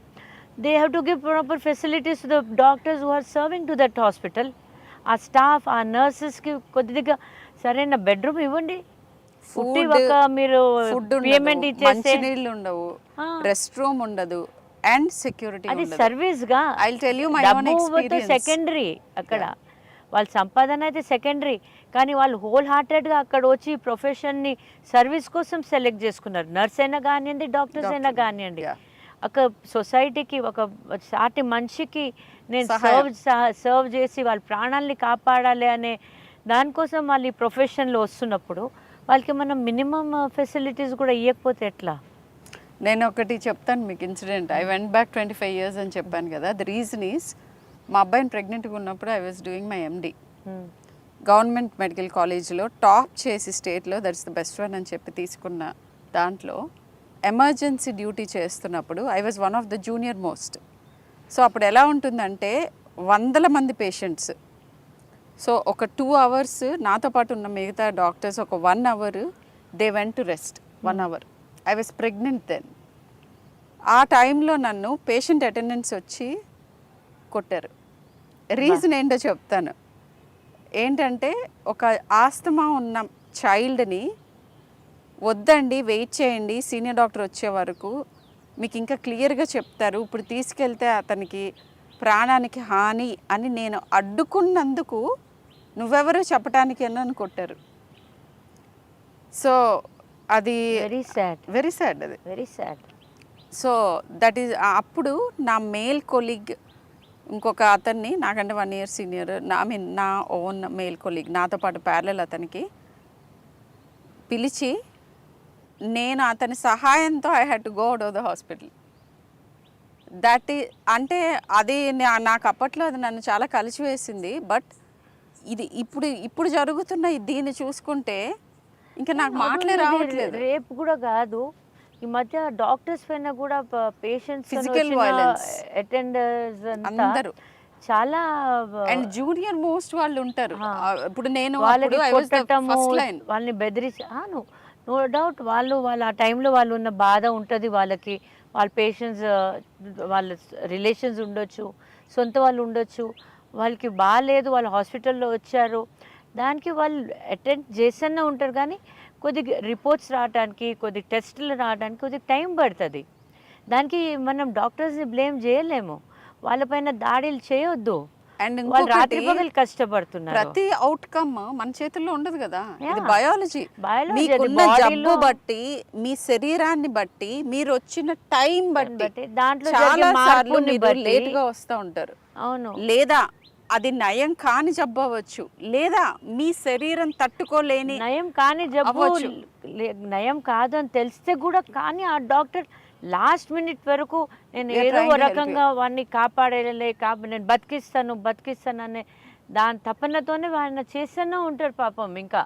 they have to give proper facilities to the doctors who are serving to that hospital. ఆ స్టాఫ్, ఆ నర్సెస్కి కొద్దిగా సరైన బెడ్రూమ్ ఇవ్వండి. ఒక మీరు పేమెంట్ ఇచ్చేస్తే నీళ్ళు ఉండవు, రెస్ట్ రూమ్ ఉండదు, అండ్ సెక్యూరిటీ. అది సర్వీస్ గా. I will tell you my own experience. Secondary, అక్కడ వాళ్ళ సంపాదన అయితే సెకండరీ, కానీ వాళ్ళు హోల్ హార్టెడ్గా అక్కడ వచ్చి ప్రొఫెషన్ని సర్వీస్ కోసం సెలెక్ట్ చేసుకున్నారు. నర్స్ అయినా కానివ్వండి, డాక్టర్స్ అయినా కానివ్వండి. ఒక సొసైటీకి, ఒక సాటి మనిషికి నేను సర్వ్ చేసి వాళ్ళ ప్రాణాలని కాపాడాలి అనే దానికోసం వాళ్ళు ఈ ప్రొఫెషన్లో వస్తున్నప్పుడు వాళ్ళకి మనం మినిమం ఫెసిలిటీస్ కూడా ఇవ్వకపోతే ఎట్లా? నేను ఒకటి చెప్తాను మీకు incident. I went back 25 years అని చెప్పాను కదా. ద రీజన్ ఈస్, మా అబ్బాయిని ప్రెగ్నెంట్గా ఉన్నప్పుడు I was doing my MD government medical కాలేజ్లో, టాప్ చేసి స్టేట్లో దట్స్ ద బెస్ట్ వన్ అని చెప్పి తీసుకున్న దాంట్లో ఎమర్జెన్సీ డ్యూటీ చేస్తున్నప్పుడు I was one of the junior most. So అప్పుడు ఎలా ఉంటుందంటే 100 మంది పేషెంట్స్. సో ఒక 2 hours నాతో పాటు ఉన్న మిగతా డాక్టర్స్ ఒక 1 hour they went to rest. 1 hour I was pregnant then. ఆ టైంలో నన్ను పేషెంట్ అటెండెన్స్ వచ్చి కొట్టారు. రీజన్ ఏంటో చెప్తాను. ఏంటంటే ఒక ఆస్తమా ఉన్న చైల్డ్ని వద్దండి, వెయిట్ చేయండి, సీనియర్ డాక్టర్ వచ్చే వరకు మీకు ఇంకా క్లియర్గా చెప్తారు, ఇప్పుడు తీసుకెళ్తే అతనికి ప్రాణానికి హాని అని నేను అడ్డుకున్నందుకు నువ్వెవరో చెప్పడానికి నన్ను కొట్టారు. సో అది వెరీ సాడ్ అది very sad. So that is, అప్పుడు నా మేల్ కొలీగ్ ఇంకొక అతన్ని, నాకంటే 1 year సీనియర్, నా ఓన్ మేల్ కొలీగ్, నాతో పాటు ప్యారలల్ అతనికి పిలిచి, నేను అతని సహాయంతో I had to go out of the hospital. That అంటే అది నాకు అప్పట్లో అది నన్ను చాలా కలిసివేసింది. బట్ ఇది ఇప్పుడు జరుగుతున్న దీన్ని చూసుకుంటే ఇంకా నాకు మాటలే రావట్లేదు. రేపు కూడా కాదు, ఈ మధ్య డాక్టర్స్ పైన కూడా పేషెంట్స్, ఫిజికల్ వైలెన్స్, అటెండర్స్ అందరూ చాలా, అండ్ జూనియర్ మోస్ట్ వాళ్ళు ఉంటారు. ఇప్పుడు నేను వాళ్ళని బెదిరించి, నో డౌట్ వాళ్ళ ఆ టైంలో వాళ్ళు ఉన్న బాధ ఉంటుంది వాళ్ళకి, వాళ్ళ పేషెంట్స్ వాళ్ళ రిలేషన్స్ ఉండొచ్చు, సొంత వాళ్ళు ఉండొచ్చు, వాళ్ళకి బాగాలేదు, వాళ్ళు హాస్పిటల్లో వచ్చారు, దానికి వాళ్ళు అటెండ్ చేస్తూనే ఉంటారు. కానీ కొద్దిగా రిపోర్ట్స్ రావడానికి, కొద్ది టెస్టులు రావడానికి కొద్దిగా టైం పడుతుంది. దానికి మనం డాక్టర్స్ని బ్లేమ్ చేయలేము, వాళ్ళపైన దాడులు చేయొద్దు. అండ్ వాళ్ళు రాత్రి ఇంకొకటి, పగలు కష్టపడుతున్నారు. ప్రతి అవుట్కమ్ మన చేతుల్లో ఉండదు కదా. ఇది Yeah. బయాలజీ. Biology, మీకున్న అది జబ్బు bodyలో బట్టి, మీ శరీరాన్ని బట్టి, మీరు వచ్చిన టైం బట్టి దాంట్లో చాలా జరిగే సార్లు మార్పుని మీరు బట్టి. లేట్ గా వస్తూ ఉంటారు. అవును, లేదా అది నయం కాని జబ్బు అవ్వచ్చు, లేదా మీ శరీరం తట్టుకోలేని నయం కాని జబ్బు అవ్వచ్చు. నయం కాదు అని తెలిస్తే కూడా, కానీ ఆ డాక్టర్ లాస్ట్ మినిట్ వరకు నేను We are ఏదో trying ఒక to help రకంగా వాడిని కాపాడేలే, నేను బతికిస్తాను అనే దాని తపనతోనే ఆయన చేస్తూనే ఉంటారు పాపం. ఇంకా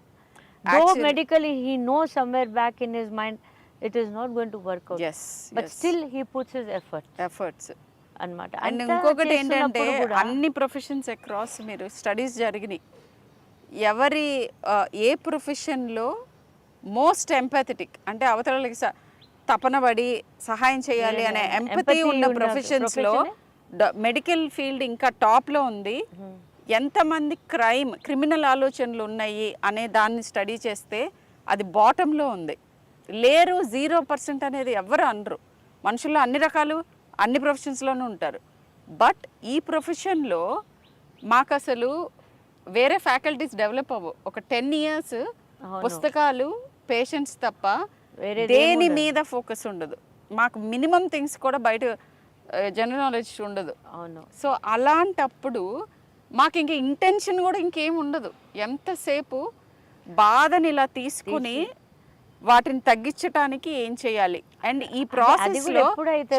medically he no somewhere back in his mind it is not going to work out, but still he puts his efforts అన్నమాట. అండ్ ఇంకొకటి ఏంటంటే, అన్ని ప్రొఫెషన్స్ అక్రాస్ మీరు స్టడీస్ జరిగినాయి, ఎవరి ఏ ప్రొఫెషన్లో మోస్ట్ ఎంపాథెటిక్ అంటే అవతలకి తపన పడి సహాయం చేయాలి అనే ఎంపతి ఉన్న ప్రొఫెషన్స్లో మెడికల్ ఫీల్డ్ ఇంకా టాప్లో ఉంది. ఎంతమంది క్రిమినల్ ఆలోచనలు ఉన్నాయి అనే దాన్ని స్టడీ చేస్తే అది బాటంలో ఉంది. లేరు, 0% అనేది ఎవరు అనరు. మనుషుల్లో అన్ని రకాలు అన్ని ప్రొఫెషన్స్లోనూ ఉంటారు. బట్ ఈ ప్రొఫెషన్లో మాకు అసలు వేరే ఫ్యాకల్టీస్ డెవలప్ అవ్వవు. ఒక 10 years పుస్తకాలు, పేషెంట్స్ తప్ప దేని మీద ఫోకస్ ఉండదు. మాకు మినిమం థింగ్స్ కూడా బయట జనరల్ నాలెడ్జ్ ఉండదు. అవును. సో అలాంటప్పుడు మాకు ఇంక ఇంటెన్షన్ కూడా ఇంకేం ఉండదు. ఎంతసేపు బాధని ఇలా తీసుకుని వాటిని తగ్గించడానికి ఏం చేయాలి, అండ్ ఈ ప్రాసెస్ లో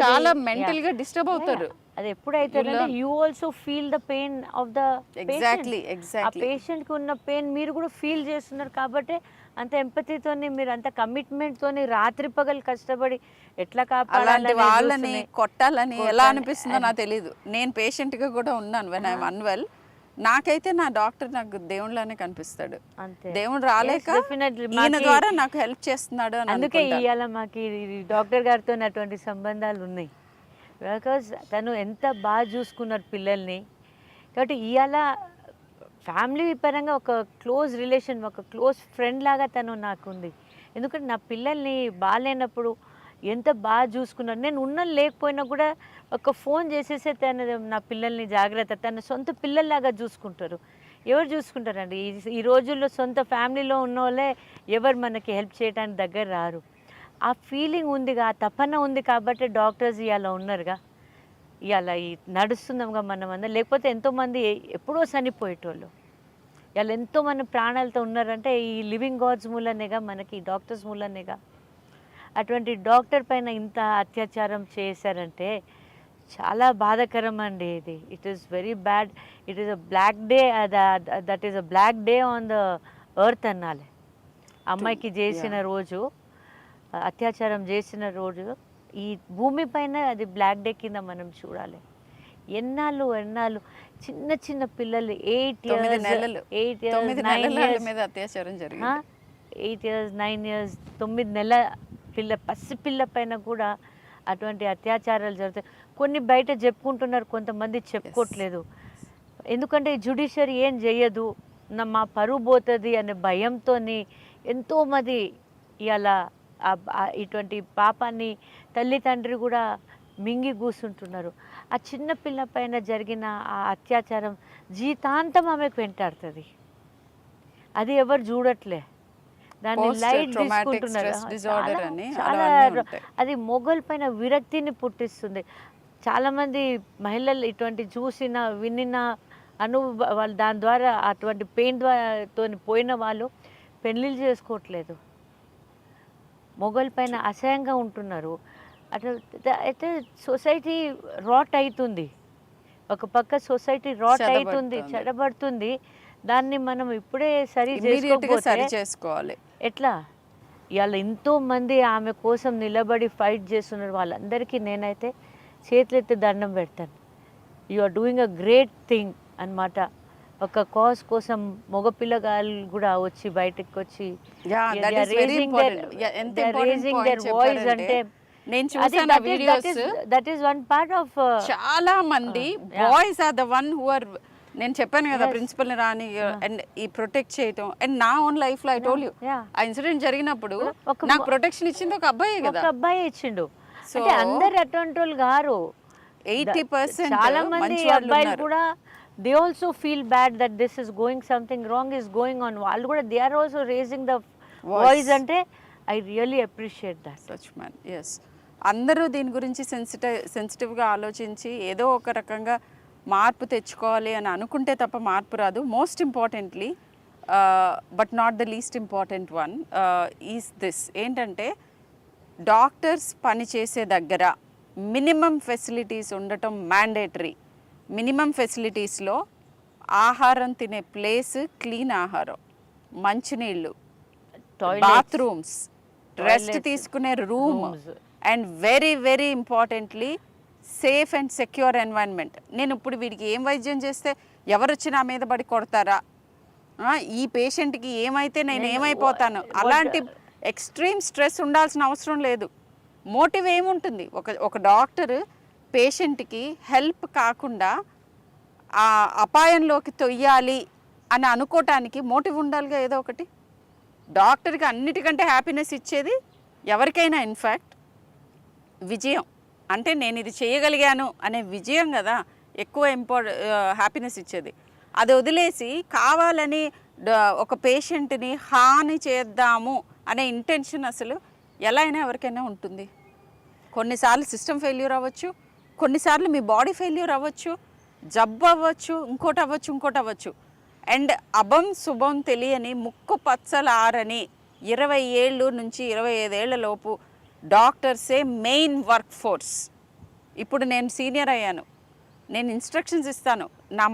చాలా మెంటల్ గా డిస్టర్బ్ అవుతారు. అది ఎప్పుడైతే you also feel the pain of the exactly ఆ పేషెంట్ కి ఉన్న పెయిన్ మీరు కూడా ఫీల్ చేస్తున్నారు. కాబట్టి అంత ఎంపతితోని, మీరు అంత కమిట్మెంట్ తోని రాత్రి పగలు కష్టపడి ఎట్లా అలాంటి కాపాడాలి, వాళ్ళని కొట్టాలని ఎలా అనిపిస్తుందో నాకు తెలియదు. నేను పేషెంట్ గా కూడా ఉన్నాను వెన్ ఐఎమ్ అన్వెల్. నాకైతే నా డాక్టర్ నాకు దేవుళ్ళనే కనిపిస్తాడు. దేవుడు రాలేక ఈయన ద్వారా నాకు హెల్ప్ చేస్తున్నాడు అని. అందుకే ఇవాళ మాకు డాక్టర్ గారితో అటువంటి సంబంధాలు ఉన్నాయి. బికాజ్ తను ఎంత బాగా చూసుకున్నారు పిల్లల్ని. కాబట్టి ఇవాళ ఫ్యామిలీ పరంగా ఒక క్లోజ్ రిలేషన్, ఒక క్లోజ్ ఫ్రెండ్ లాగా తను నాకు ఉంది. ఎందుకంటే నా పిల్లల్ని బాగాలేనప్పుడు ఎంత బాగా చూసుకున్నారు. నేను లేకపోయినా కూడా ఒక ఫోన్ చేసేసే తను నా పిల్లల్ని జాగ్రత్త, తన సొంత పిల్లల్లాగా చూసుకుంటారు. ఎవరు చూసుకుంటారండి ఈ రోజుల్లో? సొంత ఫ్యామిలీలో ఉన్న వాళ్ళే ఎవరు మనకి హెల్ప్ చేయడానికి దగ్గర రారు. ఆ ఫీలింగ్ ఉందిగా, ఆ తపన ఉంది కాబట్టి డాక్టర్స్ ఇవాళ ఉన్నారుగా, ఇవాళ ఈ నడుస్తున్నాంగా మనం అందరం. లేకపోతే ఎంతోమంది ఎప్పుడో చనిపోయేటోళ్ళు ఇవాళ ఎంతోమంది ప్రాణాలతో ఉన్నారంటే ఈ లివింగ్ గాడ్స్ మూలనేగా, మనకి డాక్టర్స్ మూలనేగా. అటువంటి డాక్టర్ పైన ఇంత అత్యాచారం చేశారంటే చాలా బాధాకరం అండి ఇది. It is very bad. It is a black day, that is a black day on the earth అనాలి. అమ్మాయికి చేసిన రోజు, అత్యాచారం చేసిన రోజు ఈ భూమి పైన అది బ్లాక్ డే కింద మనం చూడాలి. ఎన్నాళ్ళు చిన్న చిన్న పిల్లలు 8 years, 9 years, 9 నెలల పసిపిల్ల పైన కూడా అటువంటి అత్యాచారాలు జరుగుతాయి. కొన్ని బయట చెప్పుకుంటున్నారు, కొంతమంది చెప్పుకోవట్లేదు. ఎందుకంటే జ్యుడిషియరీ ఏం చేయదు, మా పరువు పోతుంది అనే భయంతో ఎంతోమంది ఇలా ఇటువంటి పాపాన్ని తల్లి తండ్రి కూడా మింగి కూర్చుంటున్నారు. ఆ చిన్న పిల్ల పైన జరిగిన ఆ అత్యాచారం జీవితాంతం ఆమెకు వెంటాడుతుంది. అది ఎవరు చూడట్లే, దాన్ని లైట్ తీసుకుంటున్నారు. చాలా అది మొగల్ పైన విరక్తిని పుట్టిస్తుంది. చాలామంది మహిళలు ఇటువంటి చూసిన వినిన వాళ్ళు దాని ద్వారా అటువంటి పెయిన్ తో పోయిన వాళ్ళు పెళ్ళిళ్ళు చేసుకోవట్లేదు, మొగల్ పైన అసహ్యంగా ఉంటున్నారు. అట్లా అయితే సొసైటీ రాట్ అవుతుంది. ఒక పక్క సొసైటీ రాట్ అవుతుంది, చెడబడుతుంది. దాన్ని మనం ఇప్పుడే సరి చేసుకోవాలి. ఎట్లా? ఇవాళ ఎంతోమంది ఆమె కోసం నిలబడి ఫైట్ చేస్తున్నారు. వాళ్ళందరికీ నేనైతే చేతులెత్తి దండం పెడతాను. You are doing a great thing అన్నమాట. ఒక కాజ్ కోసం మగపిల్లగాళ్ళు కూడా బయటకు వచ్చి రేజింగ్ దేర్ వాయిస్. అంటే నేను చూసాను ఆ videos. That is one part of చాలా మంది boys are the one who are, నేను చెప్పాను కదా ప్రిన్సిపల్ ని రాని అండ్ ఈ ప్రొటెక్ట్ చేయటం. అండ్ నా ఓన్ లైఫ్ లో ఐ టోల్ యూ, ఆ ఇన్సిడెంట్ జరిగినప్పుడు నాకు ప్రొటెక్షన్ ఇచ్చింది ఒక అబ్బాయి కదా, ఒక అబ్బాయి ఇచ్చిండు. అంటే అందరు అటువంటి వాళ్ళు గారు, 80% చాలా మంది అబ్బాయిలు కూడా they also feel bad that this is going something wrong is going on. వాళ్ళు కూడా they are also raising the voice. అంటే I really appreciate that. Such man, yes. అందరూ దీని గురించి సెన్సిటివ్గా ఆలోచించి ఏదో ఒక రకంగా మార్పు తెచ్చుకోవాలి అని అనుకుంటే తప్ప మార్పు రాదు. Most importantly but not the least important one is this, ఏంటంటే డాక్టర్స్ పనిచేసే దగ్గర మినిమం ఫెసిలిటీస్ ఉండటం మ్యాండేటరీ. మినిమం ఫెసిలిటీస్లో ఆహారం తినే ప్లేస్, క్లీన్ ఆహారం, మంచినీళ్ళు, బాత్రూమ్స్, రెస్ట్ తీసుకునే room, and very very importantly safe and secure environment. నేను ఇప్పుడు వీడికి ఏం వైద్యం చేస్తే ఎవరు వచ్చి నా మీద పడి కొడతారా, ఈ పేషెంట్కి ఏమైతే నేను ఏమైపోతాను, అలాంటి ఎక్స్ట్రీమ్ స్ట్రెస్ ఉండాల్సిన అవసరం లేదు. మోటివ్ ఏముంటుంది? ఒక డాక్టర్ పేషెంట్కి హెల్ప్ కాకుండా ఆ అపాయంలోకి తొయ్యాలి అని అనుకోవటానికి మోటివ్ ఉండాలిగా ఏదో ఒకటి. డాక్టర్కి అన్నిటికంటే హ్యాపీనెస్ ఇచ్చేది ఎవరికైనా ఇన్ఫ్యాక్ట్ విజయం. అంటే నేను ఇది చేయగలిగాను అనే విజయం కదా ఎక్కువ హ్యాపీనెస్ ఇచ్చేది. అది వదిలేసి కావాలని ఒక పేషెంట్ని హాని చేద్దాము అనే ఇంటెన్షన్ అసలు ఎలా అయినా ఎవరికైనా ఉంటుంది. కొన్నిసార్లు సిస్టమ్ ఫెయిల్యూర్ అవ్వచ్చు, కొన్నిసార్లు మీ బాడీ ఫెయిల్యూర్ అవ్వచ్చు, జబ్బు అవ్వచ్చు, ఇంకోటి అవ్వచ్చు. అండ్ అభం శుభం తెలియని ముక్కు పచ్చలారని 20 ఏళ్ళు నుంచి 25 ఏళ్ల లోపు డాక్టర్సే మెయిన్ వర్క్ ఫోర్స్. ఇప్పుడు నేను సీనియర్ అయ్యాను, నేను ఇన్స్ట్రక్షన్స్ ఇస్తాను, నా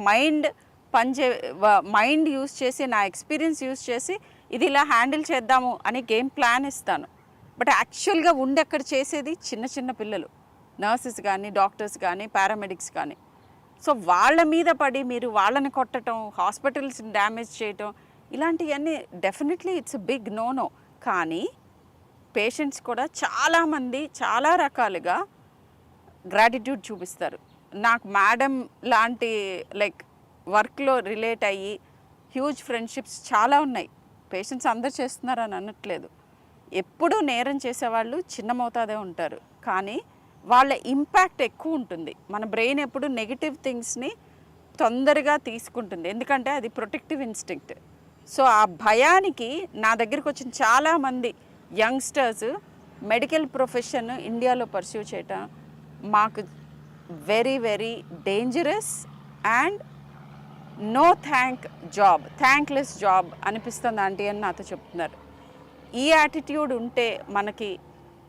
మైండ్ యూజ్ చేసి, నా ఎక్స్పీరియన్స్ యూజ్ చేసి ఇది ఇలా హ్యాండిల్ చేద్దాము అని గేమ్ ప్లాన్ ఇస్తాను. బట్ యాక్చువల్గా ఉండి అక్కడ చేసేది చిన్న చిన్న పిల్లలు, నర్సెస్ కానీ, డాక్టర్స్ కానీ, పారామెడిక్స్ కానీ. సో వాళ్ళ మీద పడి మీరు వాళ్ళని కొట్టడం, హాస్పిటల్స్ని డ్యామేజ్ చేయటం, ఇలాంటివన్నీ డెఫినెట్లీ ఇట్స్ బిగ్ నో. కానీ పేషెంట్స్ కూడా చాలామంది చాలా రకాలుగా గ్రాటిట్యూడ్ చూపిస్తారు. నాకు మేడం లాంటి వర్క్లో రిలేట్ అయ్యి హ్యూజ్ ఫ్రెండ్షిప్స్ చాలా ఉన్నాయి. పేషెంట్స్ అందరు చేస్తున్నారు అని అనట్లేదు. ఎప్పుడూ నేరం చేసేవాళ్ళు చిన్న మోతాదే ఉంటారు, కానీ వాళ్ళ ఇంపాక్ట్ ఎక్కువ ఉంటుంది. మన బ్రెయిన్ ఎప్పుడు నెగిటివ్ థింగ్స్ని తొందరగా తీసుకుంటుంది, ఎందుకంటే అది ప్రొటెక్టివ్ ఇన్స్టింక్ట్. సో ఆ భయానికి నా దగ్గరికి వచ్చిన చాలామంది యంగ్స్టర్స్ మెడికల్ ప్రొఫెషన్ ఇండియాలో పర్స్యూ చేయటం మాకు very very dangerous and thankless job అనిపిస్తుంది ఆంటీ అని నాతో చెప్తున్నారు. ఈ యాటిట్యూడ్ ఉంటే మనకి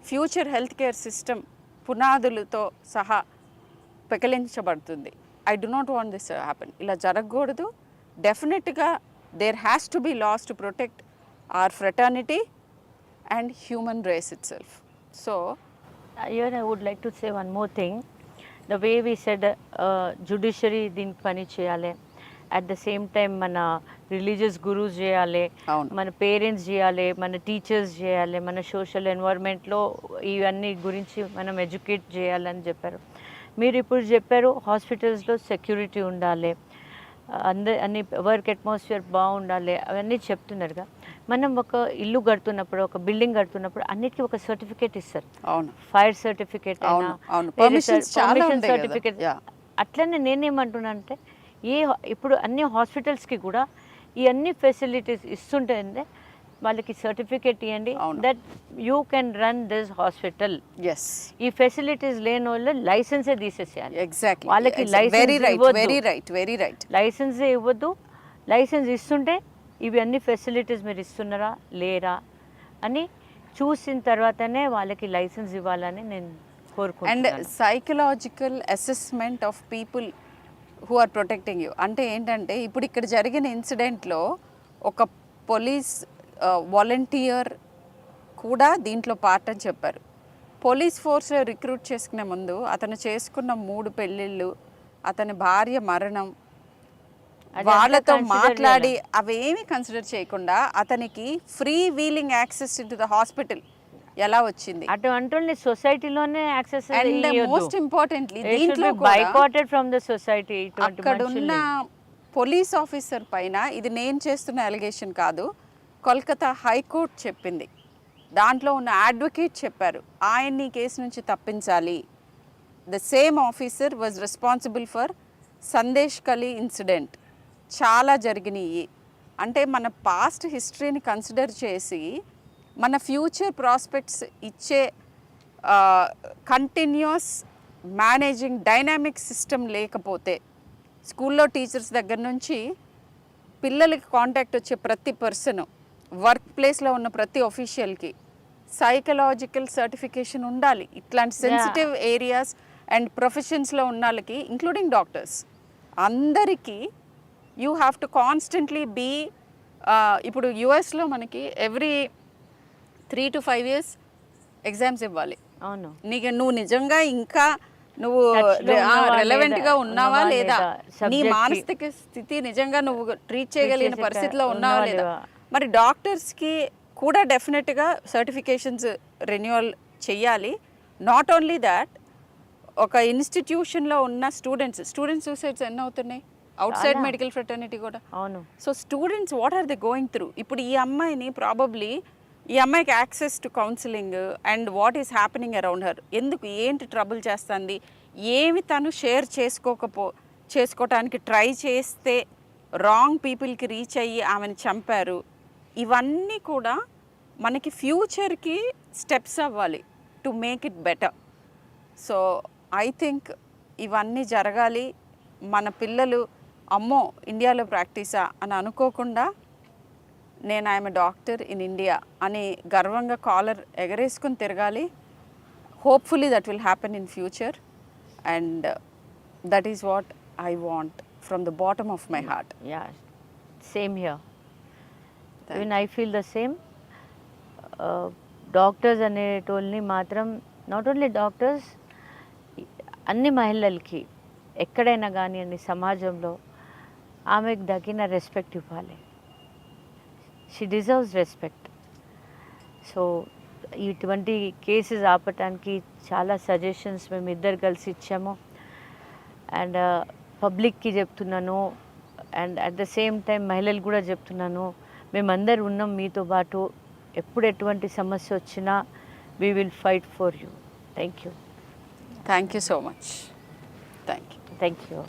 ఫ్యూచర్ హెల్త్ కేర్ సిస్టమ్ పునాదులతో సహా పెకలించబడుతుంది. I do not want this happen. ఇలా జరగకూడదు. డెఫినెట్గా there has to be laws to protect our fraternity and human race itself. So even I would like to say one more thing. The way we said judiciary din pani cheyale, at the same time mana religious gurus cheyale, mana parents cheyale, mana teachers cheyale, mana social environment lo ivanni gurinchi manam educate cheyalani chepparu. మీరు ఇప్పుడు చెప్పారు హాస్పిటల్స్లో సెక్యూరిటీ ఉండాలి, అన్ని వర్క్ అట్మాస్ఫియర్ బాగుండాలి, అవన్నీ చెప్తున్నారుగా. మనం ఒక ఇల్లు కడుతున్నప్పుడు, ఒక బిల్డింగ్ కడుతున్నప్పుడు అన్నిటికీ ఒక సర్టిఫికేట్ ఇస్తారు. ఫైర్ సర్టిఫికేట్ అయినా, పర్మిషన్ సర్టిఫికేట్. అట్లనే నేనేమంటున్నా అంటే ఇప్పుడు అన్ని హాస్పిటల్స్కి కూడా ఈ అన్ని ఫెసిలిటీస్ ఇస్తుంటే వాళ్ళకి సర్టిఫికేట్ ఇవ్వండి that you can run this hospital. ఈ ఫెసిలిటీస్ లేని వాళ్ళు లైసెన్సే తీసేసేయాలి. వాళ్ళకి లైసెన్సే ఇవ్వద్దు. లైసెన్స్ ఇస్తుంటే ఇవి అన్ని ఫెసిలిటీస్ మీరు ఇస్తున్నారా లేరా అని చూసిన తర్వాతనే వాళ్ళకి లైసెన్స్ ఇవ్వాలని నేను కోరుకుంటున్నాను. And psychological assessment of people who are protecting you. అంటే ఏంటంటే ఇప్పుడు ఇక్కడ జరిగిన ఇన్సిడెంట్లో ఒక పోలీస్ వాలంటీర్ కూడా దీంట్లో పార్ట్ అని చెప్పారు. పోలీస్ ఫోర్స్లో రిక్రూట్ చేసుకునే ముందు అతను చేసుకున్న 3 పెళ్ళిళ్ళు, అతని భార్య మరణం, వాళ్ళతో మాట్లాడి అవేమి కన్సిడర్ చేయకుండా అతనికి free wheeling access in to the hospital ఎలా వచ్చింది. అటువంటి సొసైటీలోనే యాక్సెస్ అండ్ మోస్ట్ ఇంపార్టెంట్లీ దీంట్లో బైకాటెడ్ ఫ్రమ్ ద సొసైటీ. అక్కడున్న పోలీస్ ఆఫీసర్ పైన, ఇది నేను చేస్తున్న అలిగేషన్ కాదు, కోల్కతా హైకోర్టు చెప్పింది, దాంట్లో ఉన్న అడ్వకేట్ చెప్పారు ఆయన్ని ఈ కేసు నుంచి తప్పించాలి. The same officer was responsible for Sandeshkhali incident. చాలా జరిగినాయి. అంటే మన పాస్ట్ హిస్టరీని కన్సిడర్ చేసి మన ఫ్యూచర్ ప్రాస్పెక్ట్స్ ఇచ్చే కంటిన్యూస్ మేనేజింగ్ డైనామిక్ సిస్టమ్ లేకపోతే, స్కూల్లో టీచర్స్ దగ్గర నుంచి పిల్లలకి కాంటాక్ట్ వచ్చే ప్రతి పర్సన్, వర్క్ ప్లేస్లో ఉన్న ప్రతి ఒఫీషియల్కి సైకలాజికల్ సర్టిఫికేషన్ ఉండాలి. ఇట్లాంటి సెన్సిటివ్ ఏరియాస్ అండ్ ప్రొఫెషన్స్లో ఉన్న వాళ్ళకి, ఇంక్లూడింగ్ డాక్టర్స్, అందరికీ you have to constantly be. ఇప్పుడు యుఎస్లో మనకి ఎవ్రీ 3 to 5 years ఎగ్జామ్స్ ఇవ్వాలి. అవును. నువ్వు నిజంగా ఇంకా నువ్వు రెలవెంట్గా ఉన్నావా లేదా, నీ మానసిక స్థితి నిజంగా నువ్వు ట్రీట్ చేయగలిగిన పరిస్థితిలో ఉన్నావా లేదా. మరి డాక్టర్స్కి కూడా డెఫినెట్గా సర్టిఫికేషన్స్ రెన్యువల్ చెయ్యాలి. నాట్ ఓన్లీ దాట్, ఒక ఇన్స్టిట్యూషన్లో ఉన్న స్టూడెంట్స్ సూసైడ్స్ ఎన్ని అవుతున్నాయి అవుట్ సైడ్ మెడికల్ ఫ్రెటర్నిటీ కూడా. అవును. So students what are they going through. ఇప్పుడు ఈ అమ్మాయిని ప్రాబబ్లీ, ఈ అమ్మాయికి access to counselling and what is happening around her, ఎందుకు ఏంటి ట్రబుల్ చేస్తుంది, ఏమి తను షేర్ చేసుకోవటానికి ట్రై చేస్తే రాంగ్ పీపుల్కి రీచ్ అయ్యి ఆమెను చంపారు, ఇవన్నీ కూడా మనకి ఫ్యూచర్కి స్టెప్స్ అవ్వాలి to make it better. So I think ఇవన్నీ జరగాలి. మన పిల్లలు అమ్మో ఇండియాలో ప్రాక్టీసా అని అనుకోకుండా, నేను ఐఎమ్ డాక్టర్ ఇన్ ఇండియా అని గర్వంగా కాలర్ ఎగరేసుకుని తిరగాలి. Hopefully that will happen in future and that is what I want from the bottom of my heart. Yeah, same here. Even I feel the same. Doctors అనేటోళ్ళని మాత్రం, నాట్ ఓన్లీ డాక్టర్స్, అన్ని మహిళలకి ఎక్కడైనా కానివ్వండి సమాజంలో ఆమెకు తగిన రెస్పెక్ట్ ఇవ్వాలి. She deserves respect. సో ఇటువంటి కేసెస్ ఆపటానికి చాలా సజెషన్స్ మేము ఇద్దరు కలిసి ఇచ్చాము. అండ్ పబ్లిక్కి చెప్తున్నాను, and at the same time మహిళలు కూడా చెప్తున్నాను, మేమందరు ఉన్నాం మీతో పాటు. ఎప్పుడు ఎటువంటి సమస్య వచ్చినా we will fight for you. Thank you. Thank you so much. Thank you. Thank you.